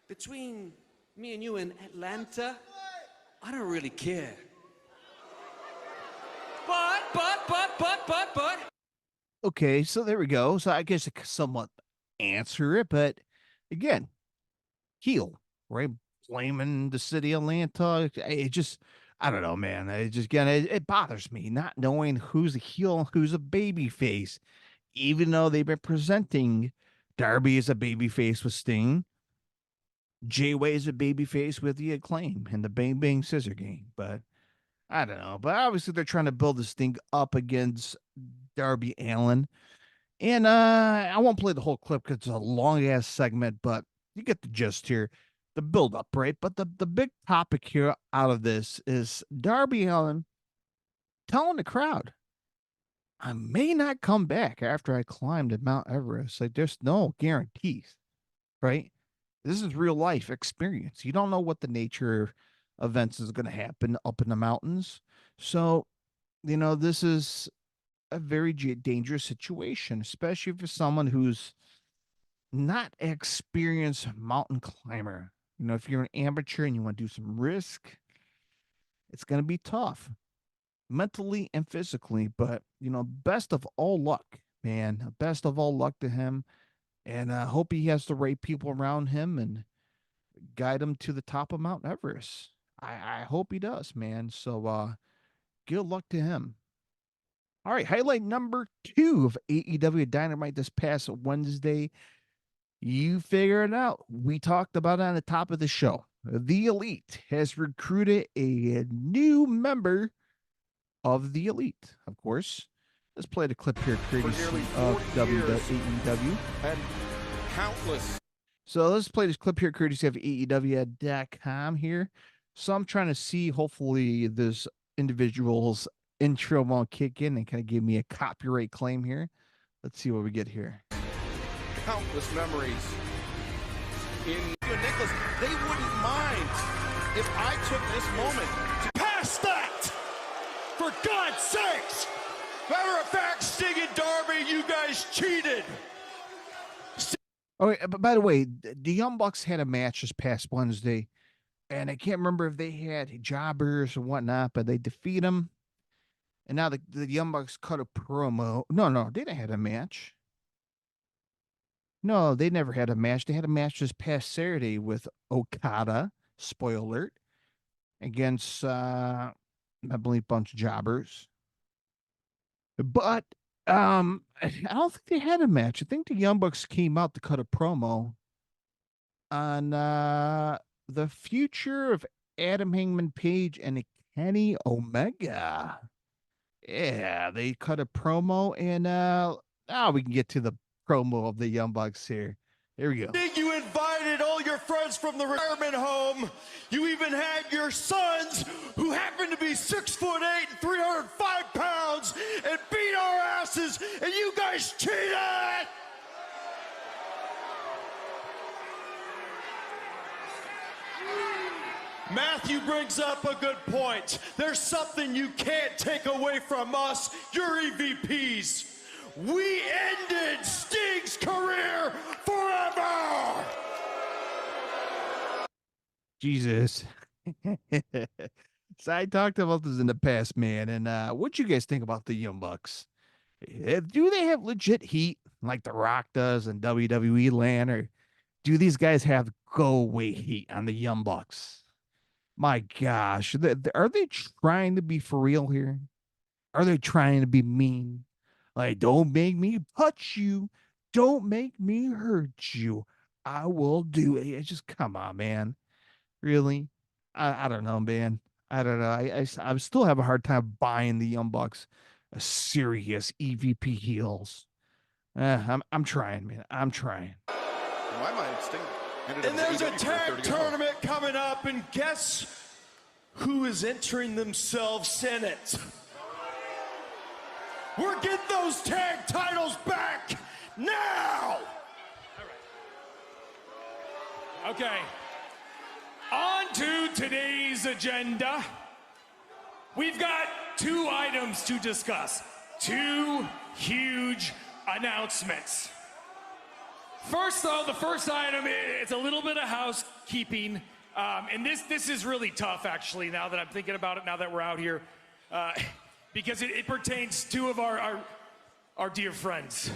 between me and you in Atlanta, I don't really care. But. Okay, so there we go. So I guess it could somewhat answer it, but again, heel, right? Blaming the city of Atlanta. It just, I don't know, man. It bothers me not knowing who's a heel, who's a baby face, even though they've been presenting Darby as a baby face with Sting, Jay White is a baby face with the Acclaim and the Bang Bang Scissor Gang. But I don't know. But obviously they're trying to build this thing up against Darby Allin. And I won't play the whole clip because it's a long ass segment, but you get the gist here, the build up, right? But the big topic here out of this is Darby Allin telling the crowd, I may not come back after I climbed at Mount Everest. Like, there's no guarantees, right? This is real life experience. You don't know what the nature of events is going to happen up in the mountains. So, you know, this is a very dangerous situation, especially for someone who's not an experienced mountain climber. You know, if you're an amateur and you want to do some risk, it's going to be tough mentally and physically. But, you know, best of all luck, man. Best of all luck to him. And I hope he has the right people around him and guide him to the top of Mount Everest. I hope he does, man. So good luck to him. All right, highlight number 2 of AEW Dynamite this past Wednesday. You figure it out. We talked about it on the top of the show. The Elite has recruited a new member of the Elite, of course. Let's play the clip here, courtesy of AEW. And countless. So let's play this clip here, courtesy of AEW.com here. So I'm trying to see, hopefully, this individual's intro won't kick in and kind of give me a copyright claim here. Let's see what we get here. Countless memories Nicholas, they wouldn't mind if I took this moment to Past that! For God's sakes! Matter of fact, Sting and Darby, you guys cheated! Oh, but by the way, the Young Bucks had a match this past Wednesday, and I can't remember if they had jobbers or whatnot, but they defeat them. And now the Young Bucks cut a promo. No, they didn't have a match. No, they never had a match. They had a match this past Saturday with Okada, spoiler alert, against, I believe, a bunch of jobbers. But I don't think they had a match. I think the Young Bucks came out to cut a promo on the future of Adam Hangman Page and Kenny Omega. Yeah, they cut a promo, and now we can get to the promo of the Young Bucks here. Here we go. You invited all your friends from the retirement home. You even had your sons, who happen to be 6'8" and 305 pounds, and beat our asses, and you guys cheated! Matthew brings up a good point. There's something you can't take away from us, your EVPs. We ended Sting's career forever! Jesus. So I talked about this in the past, man. And what you guys think about the Young Bucks? Do they have legit heat like The Rock does in WWE land, or do these guys have go away heat on the Young Bucks? My gosh, are they trying to be for real here? Are they trying to be mean? Like, don't make me touch you. Don't make me hurt you. I will do it. It's just, come on, man. Really? I don't know, man. I don't know. I still have a hard time buying the Young Bucks a serious EVP heels. I'm trying, man. I'm trying. In my mind, Sting ended up And as there's a AEW tag 30 tournament coming up, and guess who is entering themselves in it? We're getting those tag titles back now! Okay. On to today's agenda. We've got 2 items to discuss. 2 huge announcements. First, though, the first item, it's a little bit of housekeeping. And this is really tough, actually, now that I'm thinking about it, now that we're out here. Because it pertains to of our dear friends.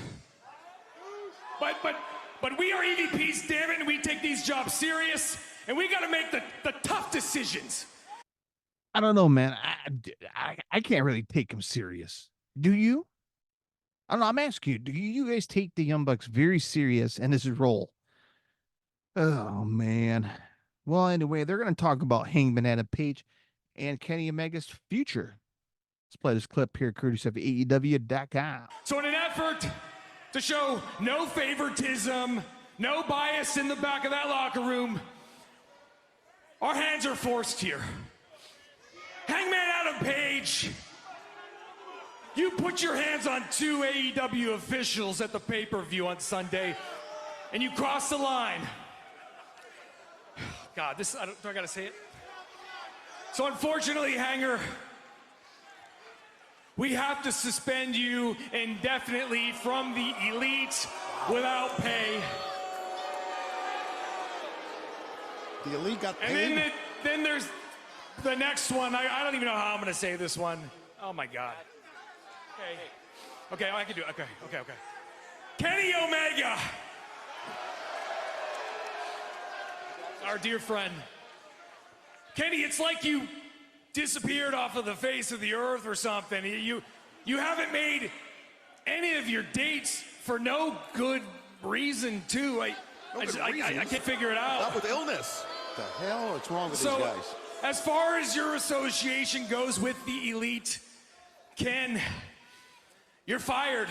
But we are EVPs, damn it, and we take these jobs serious, and we got to make the tough decisions. I don't know, man. I can't really take them serious. Do you? I don't know. I'm asking you. Do you guys take the Young Bucks very serious in this role? Oh man. Well, anyway, they're going to talk about Hangman Adam Page and Kenny Omega's future. Let's play this clip here, courtesy of AEW.com. So in an effort to show no favoritism, no bias in the back of that locker room, our hands are forced here. Hangman Adam Page, you put your hands on 2 AEW officials at the pay-per-view on Sunday, and you cross the line. God, do I gotta say it? So unfortunately, Hanger, we have to suspend you indefinitely from the Elite without pay. The Elite got paid? And then there's the next one. I don't even know how I'm going to say this one. Oh, my God. Okay, I can do it. Okay. Kenny Omega. Our dear friend. Kenny, it's like you disappeared off of the face of the earth or something. You haven't made any of your dates for no good reason, too. I can't figure it out. Not with illness. What the hell? What's wrong with these guys? As far as your association goes with the Elite, Ken, you're fired.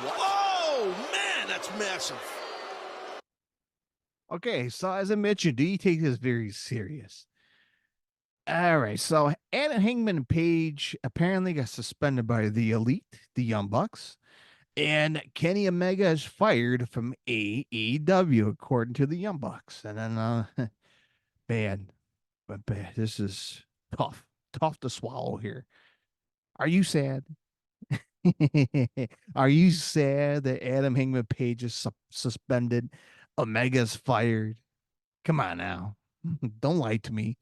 What? Oh, man, that's massive. Okay, so as I mentioned, do you take this very serious? All right, so Adam Hangman Page apparently got suspended by the Elite, the Young Bucks, And Kenny Omega is fired from AEW, according to the Young Bucks. And then, man, but bad. This is tough to swallow here. Are you sad? Are you sad that Adam Hangman Page is suspended? Omega's fired. Come on now. Don't lie to me.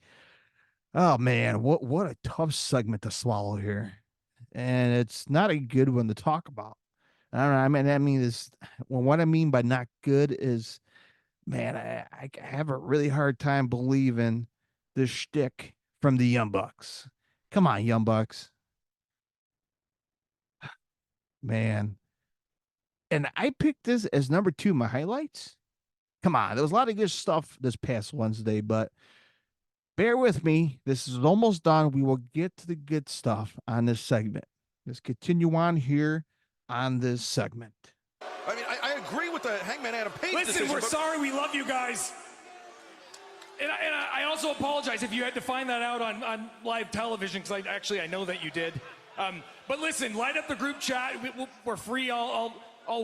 Oh man, what a tough segment to swallow here. And it's not a good one to talk about. I don't know. What I mean by not good is, man, I have a really hard time believing the shtick from the Young Bucks. Come on, Young Bucks. Man. And I picked this as number 2 in my highlights. Come on, there was a lot of good stuff this past Wednesday, but bear with me. This is almost done. We will get to the good stuff on this segment. Let's continue on here on this segment. I mean, I agree with the Hangman Adam Page Listen, decision, we're sorry. We love you guys. And I also apologize if you had to find that out on live television, because I know that you did. But listen, light up the group chat. We're free all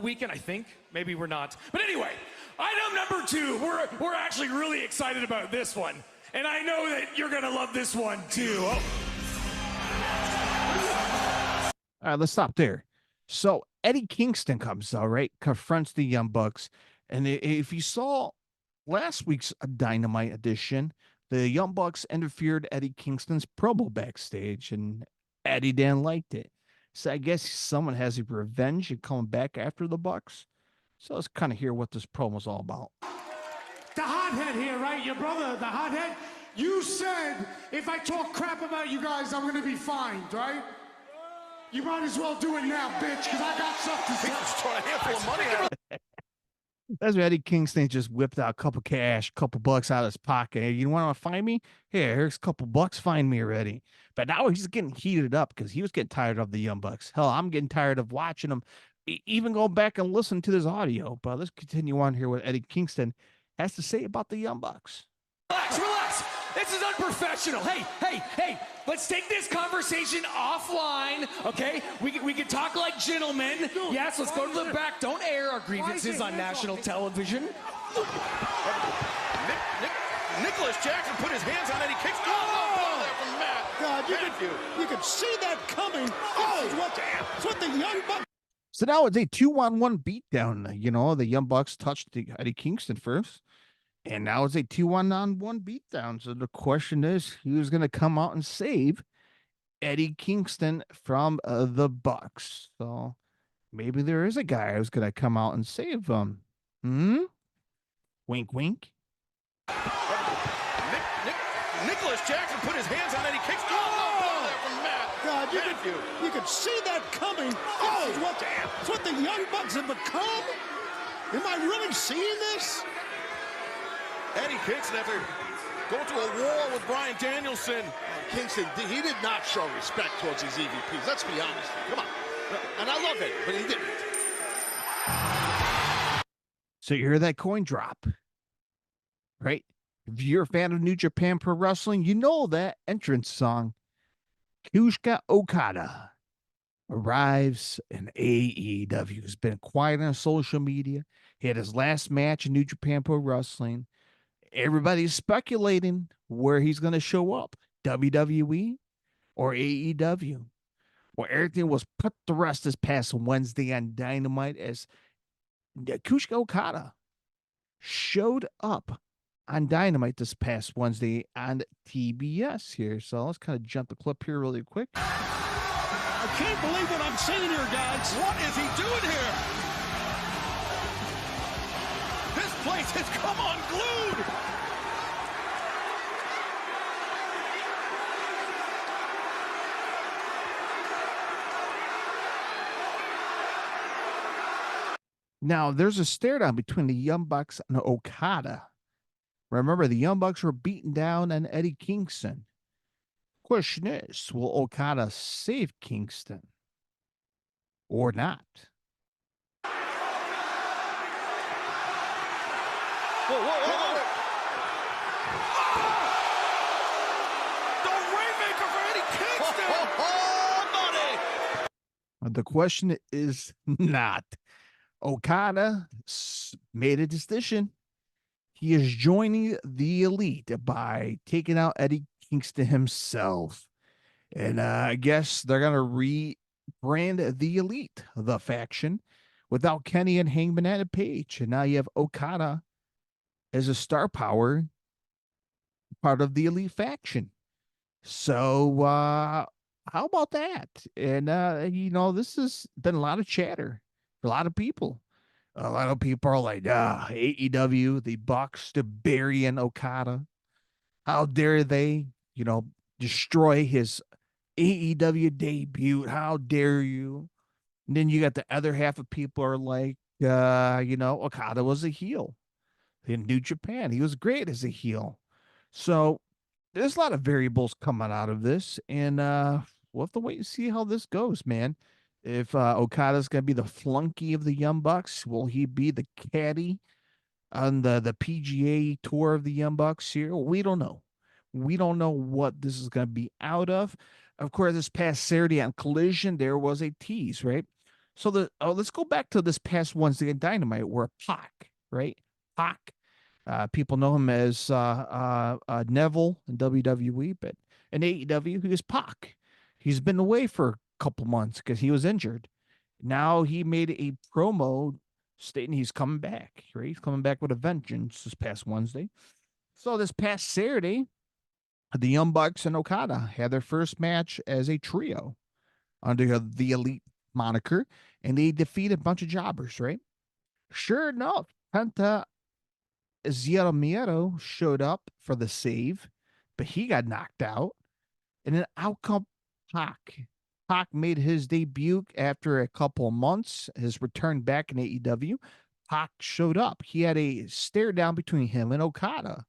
weekend, I think. Maybe we're not. But anyway, item number 2. We're actually really excited about this one. And I know that you're going to love this one, too. Oh. All right, let's stop there. So Eddie Kingston comes out, right? Confronts the Young Bucks. And if you saw last week's Dynamite edition, the Young Bucks interfered Eddie Kingston's promo backstage, and Eddie didn't like it. So I guess someone has a revenge and coming back after the Bucks. So let's kind of hear what this promo's all about. The hothead here, right? Your brother, the hothead. You said if I talk crap about you guys, I'm gonna be fined, right? You might as well do it now, bitch, because I got stuff to say. He's throwing a handful of money at him. That's when Eddie Kingston just whipped out a couple cash, couple bucks out of his pocket. Hey, you want to find me? Here's a couple bucks. Find me already. But now he's getting heated up because he was getting tired of the Young Bucks. Hell, I'm getting tired of watching them. Even go back and listen to this audio. But let's continue on here with Eddie Kingston has to say about the Young Bucks. Relax. This is unprofessional. Hey. Let's take this conversation offline, okay? We can talk like gentlemen. Yes, let's go to the back. Don't air our grievances on national television. Nicholas Jackson put his hands on Eddie Kingston. Oh, there from Matt. God, you could see that coming. It's what the Young Bucks. So now it's a 2-on-1 beatdown. You know, the Young Bucks touched Eddie Kingston first. And now it's a 2-on-1 beatdown. So the question is, who's going to come out and save Eddie Kingston from the Bucks? So maybe there is a guy who's going to come out and save him. Wink, wink. Nicholas Jackson put his hands on Eddie Kingston. Oh, there from Matt. God, you could see that coming. It's what the Young Bucks have become. Am I really seeing this? Eddie Kingston, after going to a war with Bryan Danielson. Kingston, he did not show respect towards his EVPs. Let's be honest. Come on. And I love it, but he didn't. So you hear that coin drop, right? If you're a fan of New Japan Pro Wrestling, you know that entrance song. Kushka Okada arrives in AEW. He's been quiet on social media. He had his last match in New Japan Pro Wrestling. Everybody's speculating where he's going to show up, WWE or AEW. Well, everything was put to rest this past Wednesday on Dynamite as Kushka Okada showed up on Dynamite this past Wednesday on TBS here. So let's kind of jump the clip here really quick. I can't believe what I'm seeing here, guys. What is he doing here? This place has come unglued. Now, there's a stare down between the Young Bucks and Okada. Remember, the Young Bucks were beaten down on Eddie Kingston. Question is, will Okada save Kingston or not? Whoa. The Rainmaker for Eddie Kingston. The question is not. Okada made a decision. He is joining the elite by taking out Eddie Kingston himself. And I guess they're going to rebrand the elite, the faction, without Kenny and Hangman at a page. And now you have Okada as a star power, part of the elite faction. So, how about that? And, this has been a lot of chatter for a lot of people. A lot of people are like, AEW, the Bucks to bury an Okada. How dare they, destroy his AEW debut? How dare you? And then you got the other half of people are like, Okada was a heel in New Japan. He was great as a heel. So there's a lot of variables coming out of this, and we'll have to wait and see how this goes, man. If Okada's gonna be the flunky of the Young Bucks, will he be the caddy on the PGA tour of the Young Bucks here? We don't know. We don't know what this is gonna be out of. Of course, this past Saturday on Collision, there was a tease, right? So let's go back to this past Wednesday at Dynamite, where Pac, right? Pac, people know him as Neville in WWE, but in AEW, he was Pac. He's been away for a couple months because he was injured. Now he made a promo stating he's coming back. Right? He's coming back with a vengeance this past Wednesday. So this past Saturday, the Young Bucks and Okada had their first match as a trio under the Elite moniker, and they defeated a bunch of jobbers, right? Sure enough, Penta Miedo showed up for the save, but he got knocked out. And then out come Pac. Pac made his debut after a couple of months, his return back in AEW. Pac showed up. He had a stare down between him and Okada.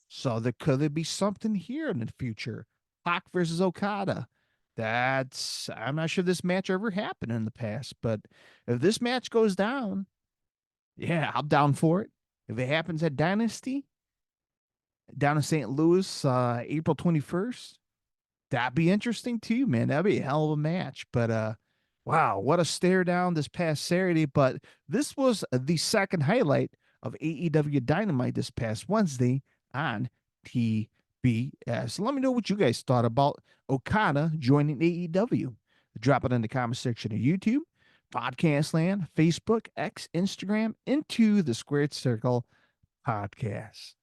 So could there be something here in the future? Pac versus Okada. I'm not sure this match ever happened in the past, but if this match goes down, yeah, I'm down for it. If it happens at Dynasty down in St. Louis, April 21st, that'd be interesting too, man. That'd be a hell of a match. But wow, what a stare down this past Saturday. But this was the second highlight of AEW Dynamite this past Wednesday on TBS. Let me know what you guys thought about Okada joining AEW. Drop it in the comment section of YouTube, Podcast Land, Facebook, X, Instagram, into the Squared Circle Podcast.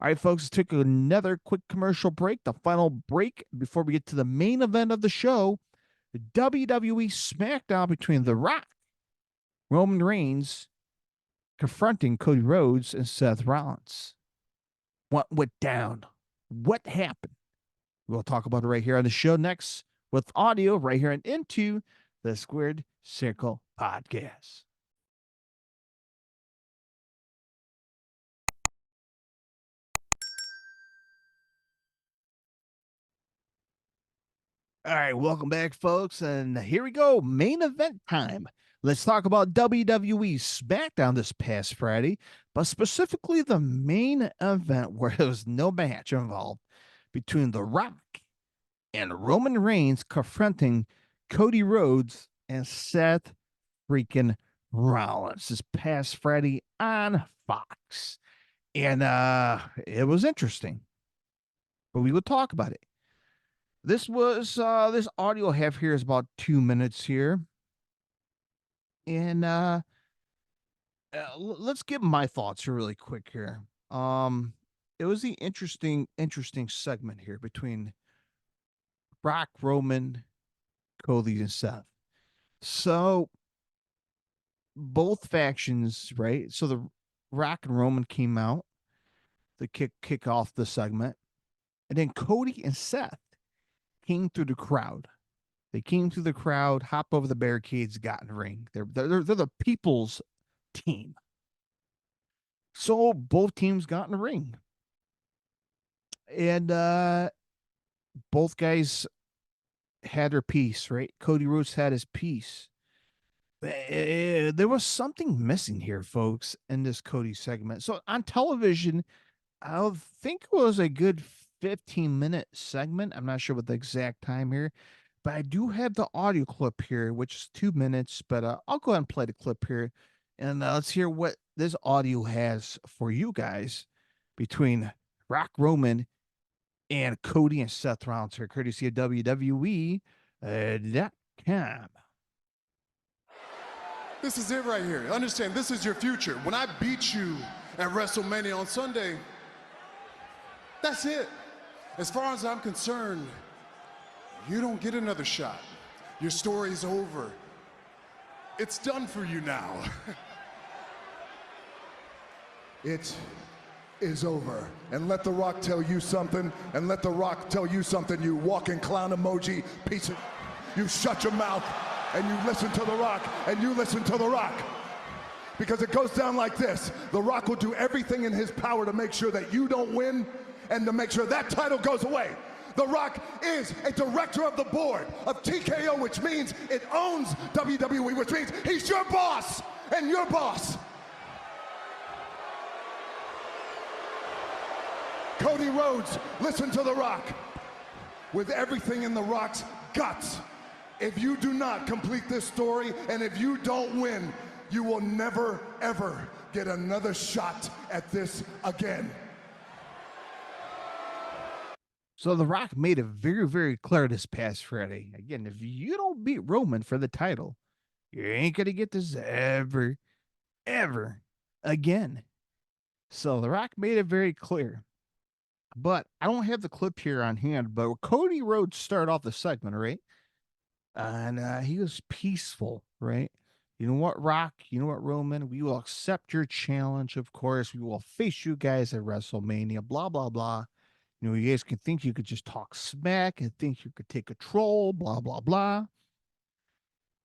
All right, folks, let's take another quick commercial break. The final break before we get to the main event of the show, the WWE Smackdown between The Rock, Roman Reigns, confronting Cody Rhodes and Seth Rollins. What went down? What happened? We'll talk about it right here on the show next with audio right here and into the Squared Circle Podcast. All right, welcome back, folks. And here we go. Main event time. Let's talk about WWE SmackDown this past Friday, but specifically the main event where there was no match involved between The Rock and Roman Reigns confronting Cody Rhodes and Seth freaking Rollins this past Friday on Fox. And it was interesting, but we would talk about it. This was this audio I have here is about 2 minutes here. And let's give my thoughts really quick here. It was the interesting segment here between Brock, Roman, Cody, and Seth. So both factions, right? So the Rock and Roman came out to kick off the segment, and then Cody and Seth came through the crowd. They came through the crowd, hopped over the barricades, got in the ring. They're the people's team. So both teams got in the ring. And both guys had their piece, right? Cody Rhodes had his piece. There was something missing here, folks, in this Cody segment. So on television, I think it was a good 15-minute segment. I'm not sure what the exact time here, but I do have the audio clip here, which is 2 minutes. But I'll go ahead and play the clip here, and let's hear what this audio has for you guys between Rock Roman and Cody and Seth Rollins here, courtesy of WWE.com. This is it right here. Understand, this is your future. When I beat you at WrestleMania on Sunday, that's it. As far as I'm concerned, you don't get another shot. Your story's over. It's done for you now. It is over. And let The Rock tell you something, and let The Rock tell you something, you walking clown emoji piece of... You shut your mouth, and you listen to The Rock, and you listen to The Rock. Because it goes down like this. The Rock will do everything in his power to make sure that you don't win, and to make sure that title goes away. The Rock is a director of the board of TKO, which means it owns WWE, which means he's your boss, and your boss. Cody Rhodes, listen to The Rock. With everything in The Rock's guts, if you do not complete this story, and if you don't win, you will never, ever get another shot at this again. So The Rock made it very, very clear this past Friday. Again, if you don't beat Roman for the title, you ain't going to get this ever, ever again. So The Rock made it very clear. But I don't have the clip here on hand, but Cody Rhodes started off the segment, right? And he was peaceful, right? You know what, Rock? You know what, Roman? We will accept your challenge, of course. We will face you guys at WrestleMania, blah, blah, blah. You know, you guys can think you could just talk smack and think you could take control, blah, blah, blah.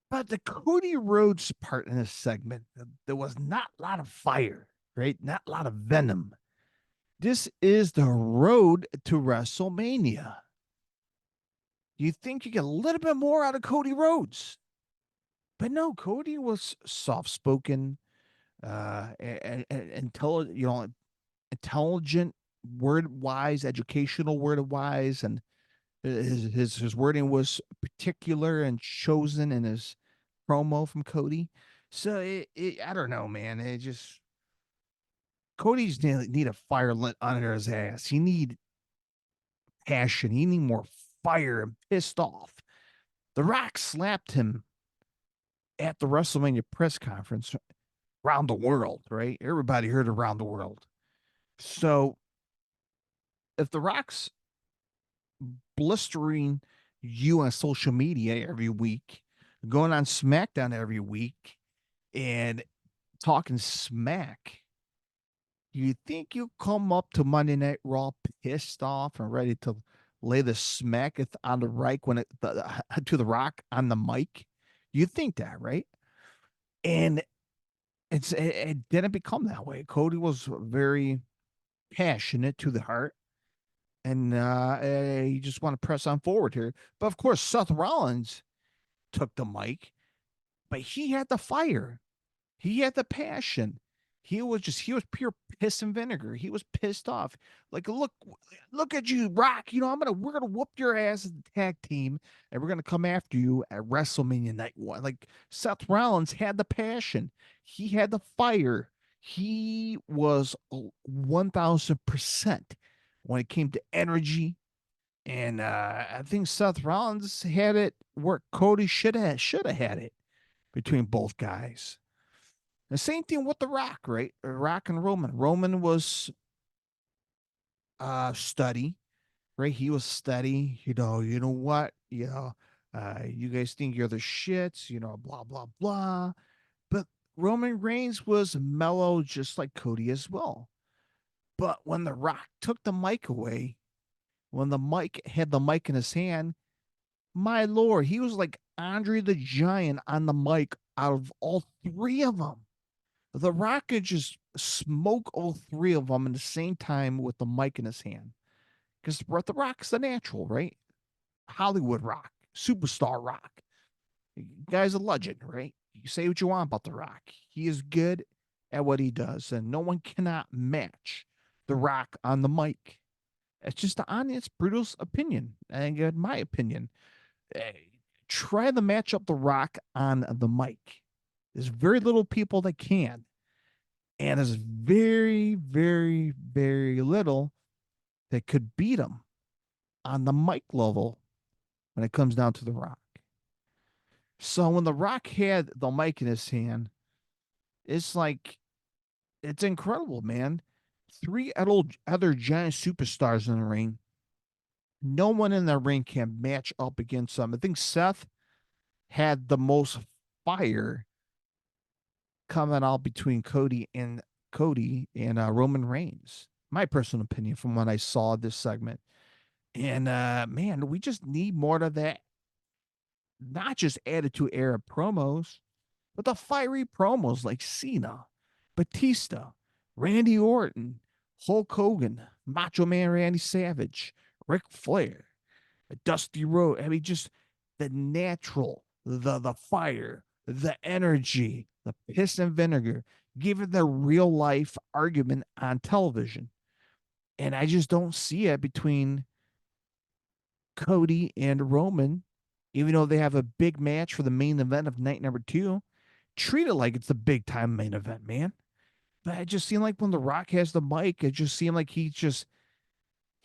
But the Cody Rhodes part in this segment, there was not a lot of fire, right? Not a lot of venom. This is the road to WrestleMania. You think you get a little bit more out of Cody Rhodes. But no, Cody was soft-spoken, intelligent, word-wise, educational word-wise, and his wording was particular and chosen in his promo from Cody. So I don't know, man. It just Cody's need a fire lit under his ass. He need passion. He need more fire and pissed off. The Rock slapped him at the WrestleMania press conference around the world, right? Everybody heard around the world. So if The Rock's blistering you on social media every week, going on SmackDown every week, and talking smack, you think you come up to Monday Night Raw pissed off and ready to lay the smack on the right to The Rock on the mic? You think that, right? And it didn't become that way. Cody was very passionate to the heart, and you just want to press on forward here. But of course, Seth Rollins took the mic, but he had the fire, he had the passion. He was pure piss and vinegar. He was pissed off. Like, look at you, Rock. You know, we're gonna whoop your ass as a tag team, and we're gonna come after you at WrestleMania Night 1. Like, Seth Rollins had the passion. He had the fire. He was 1000% when it came to energy. And I think Seth Rollins had it where Cody should have had it between both guys. The same thing with The Rock, right? Rock and Roman. Roman was steady, right? He was steady. You know what? You guys think you're the shits, blah, blah, blah. But Roman Reigns was mellow, just like Cody as well. But when The Rock took the mic away, when the mic had the mic in his hand, my Lord, he was like Andre the Giant on the mic out of all three of them. The Rock could just smoke all three of them at the same time with the mic in his hand. Because The Rock's the natural, right? Hollywood Rock, superstar Rock. Guy's a legend, right? You say what you want about The Rock. He is good at what he does, and no one cannot match The Rock on the mic. It's just the honest, brutal opinion. And in my opinion, try to match up The Rock on the mic. There's very little people that can. And there's very, very, very little that could beat him on the mic level when it comes down to The Rock. So when The Rock had the mic in his hand, it's like, it's incredible, man. Three other giant superstars in the ring. No one in the ring can match up against them. I think Seth had the most fire coming out between Cody and Roman Reigns. My personal opinion from when I saw this segment. And man, we just need more of that. Not just Attitude Era promos, but the fiery promos like Cena, Batista, Randy Orton, Hulk Hogan, Macho Man Randy Savage, Ric Flair, Dusty Rhodes. I mean, just the natural, the fire, the energy, the piss and vinegar, given the real life argument on television. And I just don't see it between Cody and Roman, even though they have a big match for the main event of night number 2. Treat it like it's the big time main event, man. But it just seemed like when The Rock has the mic, it just seemed like he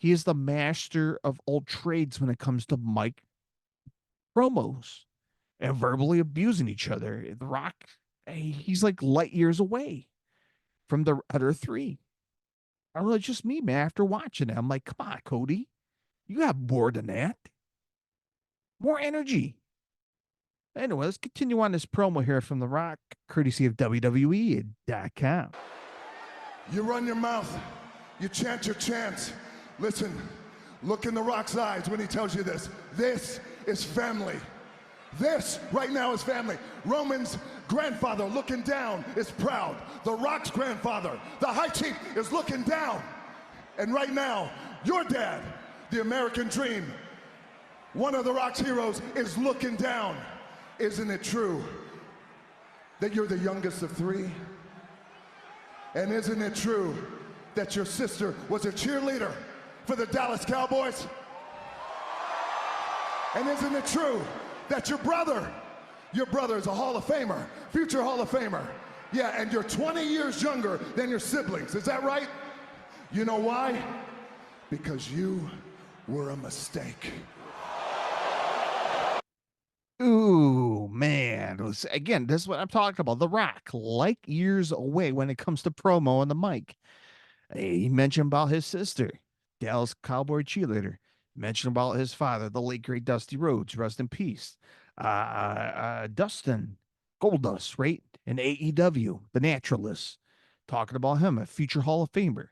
is the master of all trades when it comes to mic promos and verbally abusing each other. The Rock, he's like light years away from the other three. I don't know, it's just me, man. After watching it, I'm like, come on, Cody. You have more than that. More energy. Anyway, let's continue on this promo here from The Rock, courtesy of WWE.com. You run your mouth. You chant your chants. Listen, look in The Rock's eyes when he tells you this. This is family. This right now is family. Roman's grandfather looking down is proud. The Rock's grandfather, the High Chief, is looking down. And right now, your dad, the American Dream, one of The Rock's heroes, is looking down. Isn't it true that you're the youngest of 3? And isn't it true that your sister was a cheerleader for the Dallas Cowboys? And isn't it true that your brother is a Hall of Famer, future Hall of Famer? Yeah, and you're 20 years younger than your siblings. Is that right? You know why? Because you were a mistake. Ooh, man. Again, this is what I'm talking about. The Rock, light years away when it comes to promo on the mic. He mentioned about his sister, Dallas Cowboy cheerleader. Mentioned about his father, the late great Dusty Rhodes, rest in peace. Dustin Goldust, right? In AEW, the Naturalist. Talking about him, a future Hall of Famer.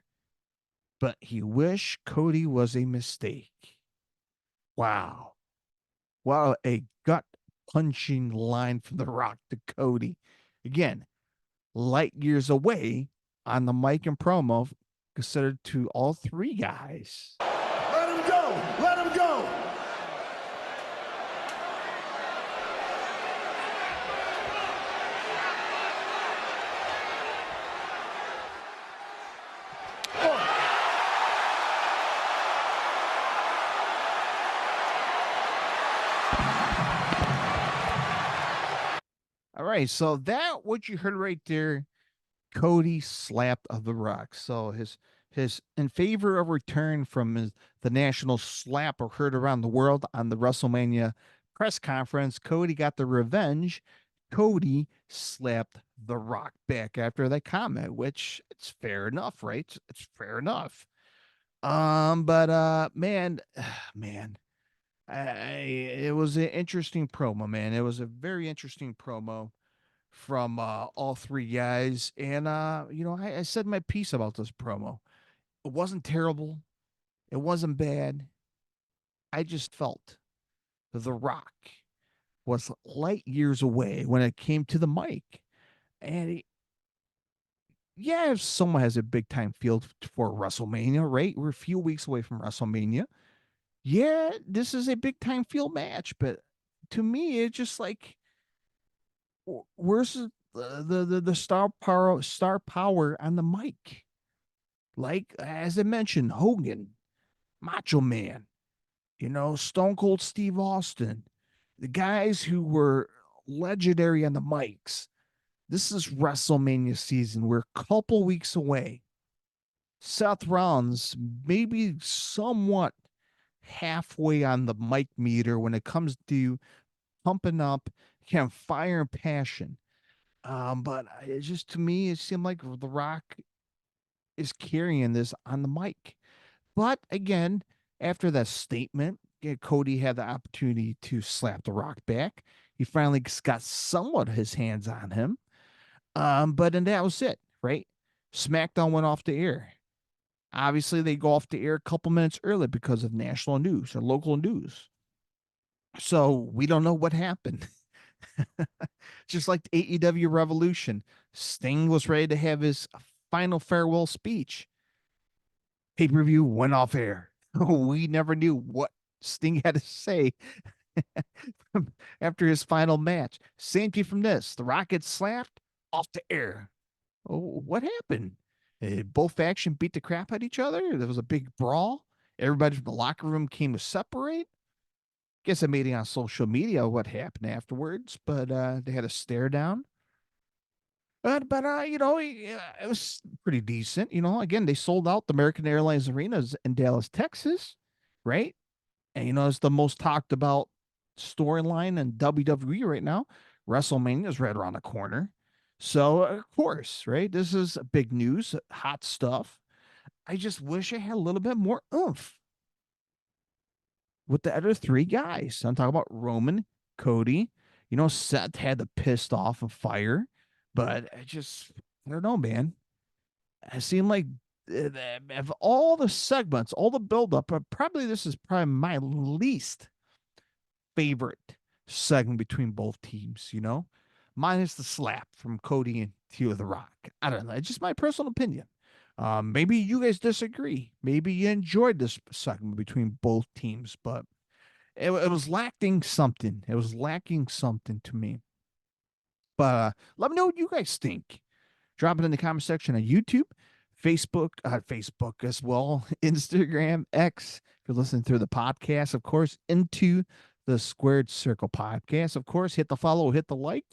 But he wished Cody was a mistake. Wow. Wow, a gut punching line from The Rock to Cody. Again, light years away on the mic and promo, considered to all three guys. Let him go! Let him go! All right, so that what you heard right there, Cody slapped of The Rock. So his in favor of return from the national slap heard around the world on the WrestleMania press conference. Cody got the revenge. Cody slapped The Rock back after that comment, which it's fair enough, right? It's fair enough. But man, it was an interesting promo, man. It was a very interesting promo from all three guys. And I said my piece about this promo. It wasn't terrible. It wasn't bad. I just felt The Rock was light years away when it came to the mic. And if someone has a big time field for WrestleMania, right? We're a few weeks away from WrestleMania. Yeah, this is a big time field match, but to me, it's just like, where's the star power on the mic? Like, as I mentioned, Hogan, Macho Man, Stone Cold Steve Austin, the guys who were legendary on the mics. This is WrestleMania season. We're a couple weeks away. Seth Rollins maybe somewhat halfway on the mic meter when it comes to pumping up fire and passion. But it just, to me, it seemed like The Rock is carrying this on the mic. But again, after that statement, Cody had the opportunity to slap The Rock back. He finally got somewhat his hands on him. But then that was it, right? SmackDown went off the air. Obviously, they go off the air a couple minutes early because of national news or local news. So we don't know what happened. Just like the AEW Revolution, Sting was ready to have his final farewell speech. Pay-per-view went off air. We never knew what Sting had to say after his final match. Same thing from this. The Rock gets slapped off the air. Oh, what happened? Both factions beat the crap out of each other. There was a big brawl. Everybody from the locker room came to separate. Guess I made it on social media what happened afterwards, but they had a stare down. But you know, it was pretty decent. You know, again, they sold out the American Airlines arenas in Dallas, Texas, right? And you know, it's the most talked about storyline in WWE right now. WrestleMania is right around the corner. So, of course, right? This is big news, hot stuff. I just wish I had a little bit more oomph with the other three guys. I'm talking about Roman, Cody. You know, Seth had the pissed off and fire, but I don't know, man. It seemed like of all the segments, all the buildup, probably this is probably my least favorite segment between both teams, you know, minus the slap from Cody and Theo the Rock. I don't know. It's just my personal opinion. Maybe you guys disagree. Maybe you enjoyed this segment between both teams, but it was lacking something. It was lacking something to me. But let me know what you guys think. Drop it in the comment section on YouTube, Facebook as well, Instagram, X. If you're listening through the podcast, of course, into the Squared Circle podcast. Of course, hit the follow, hit the like.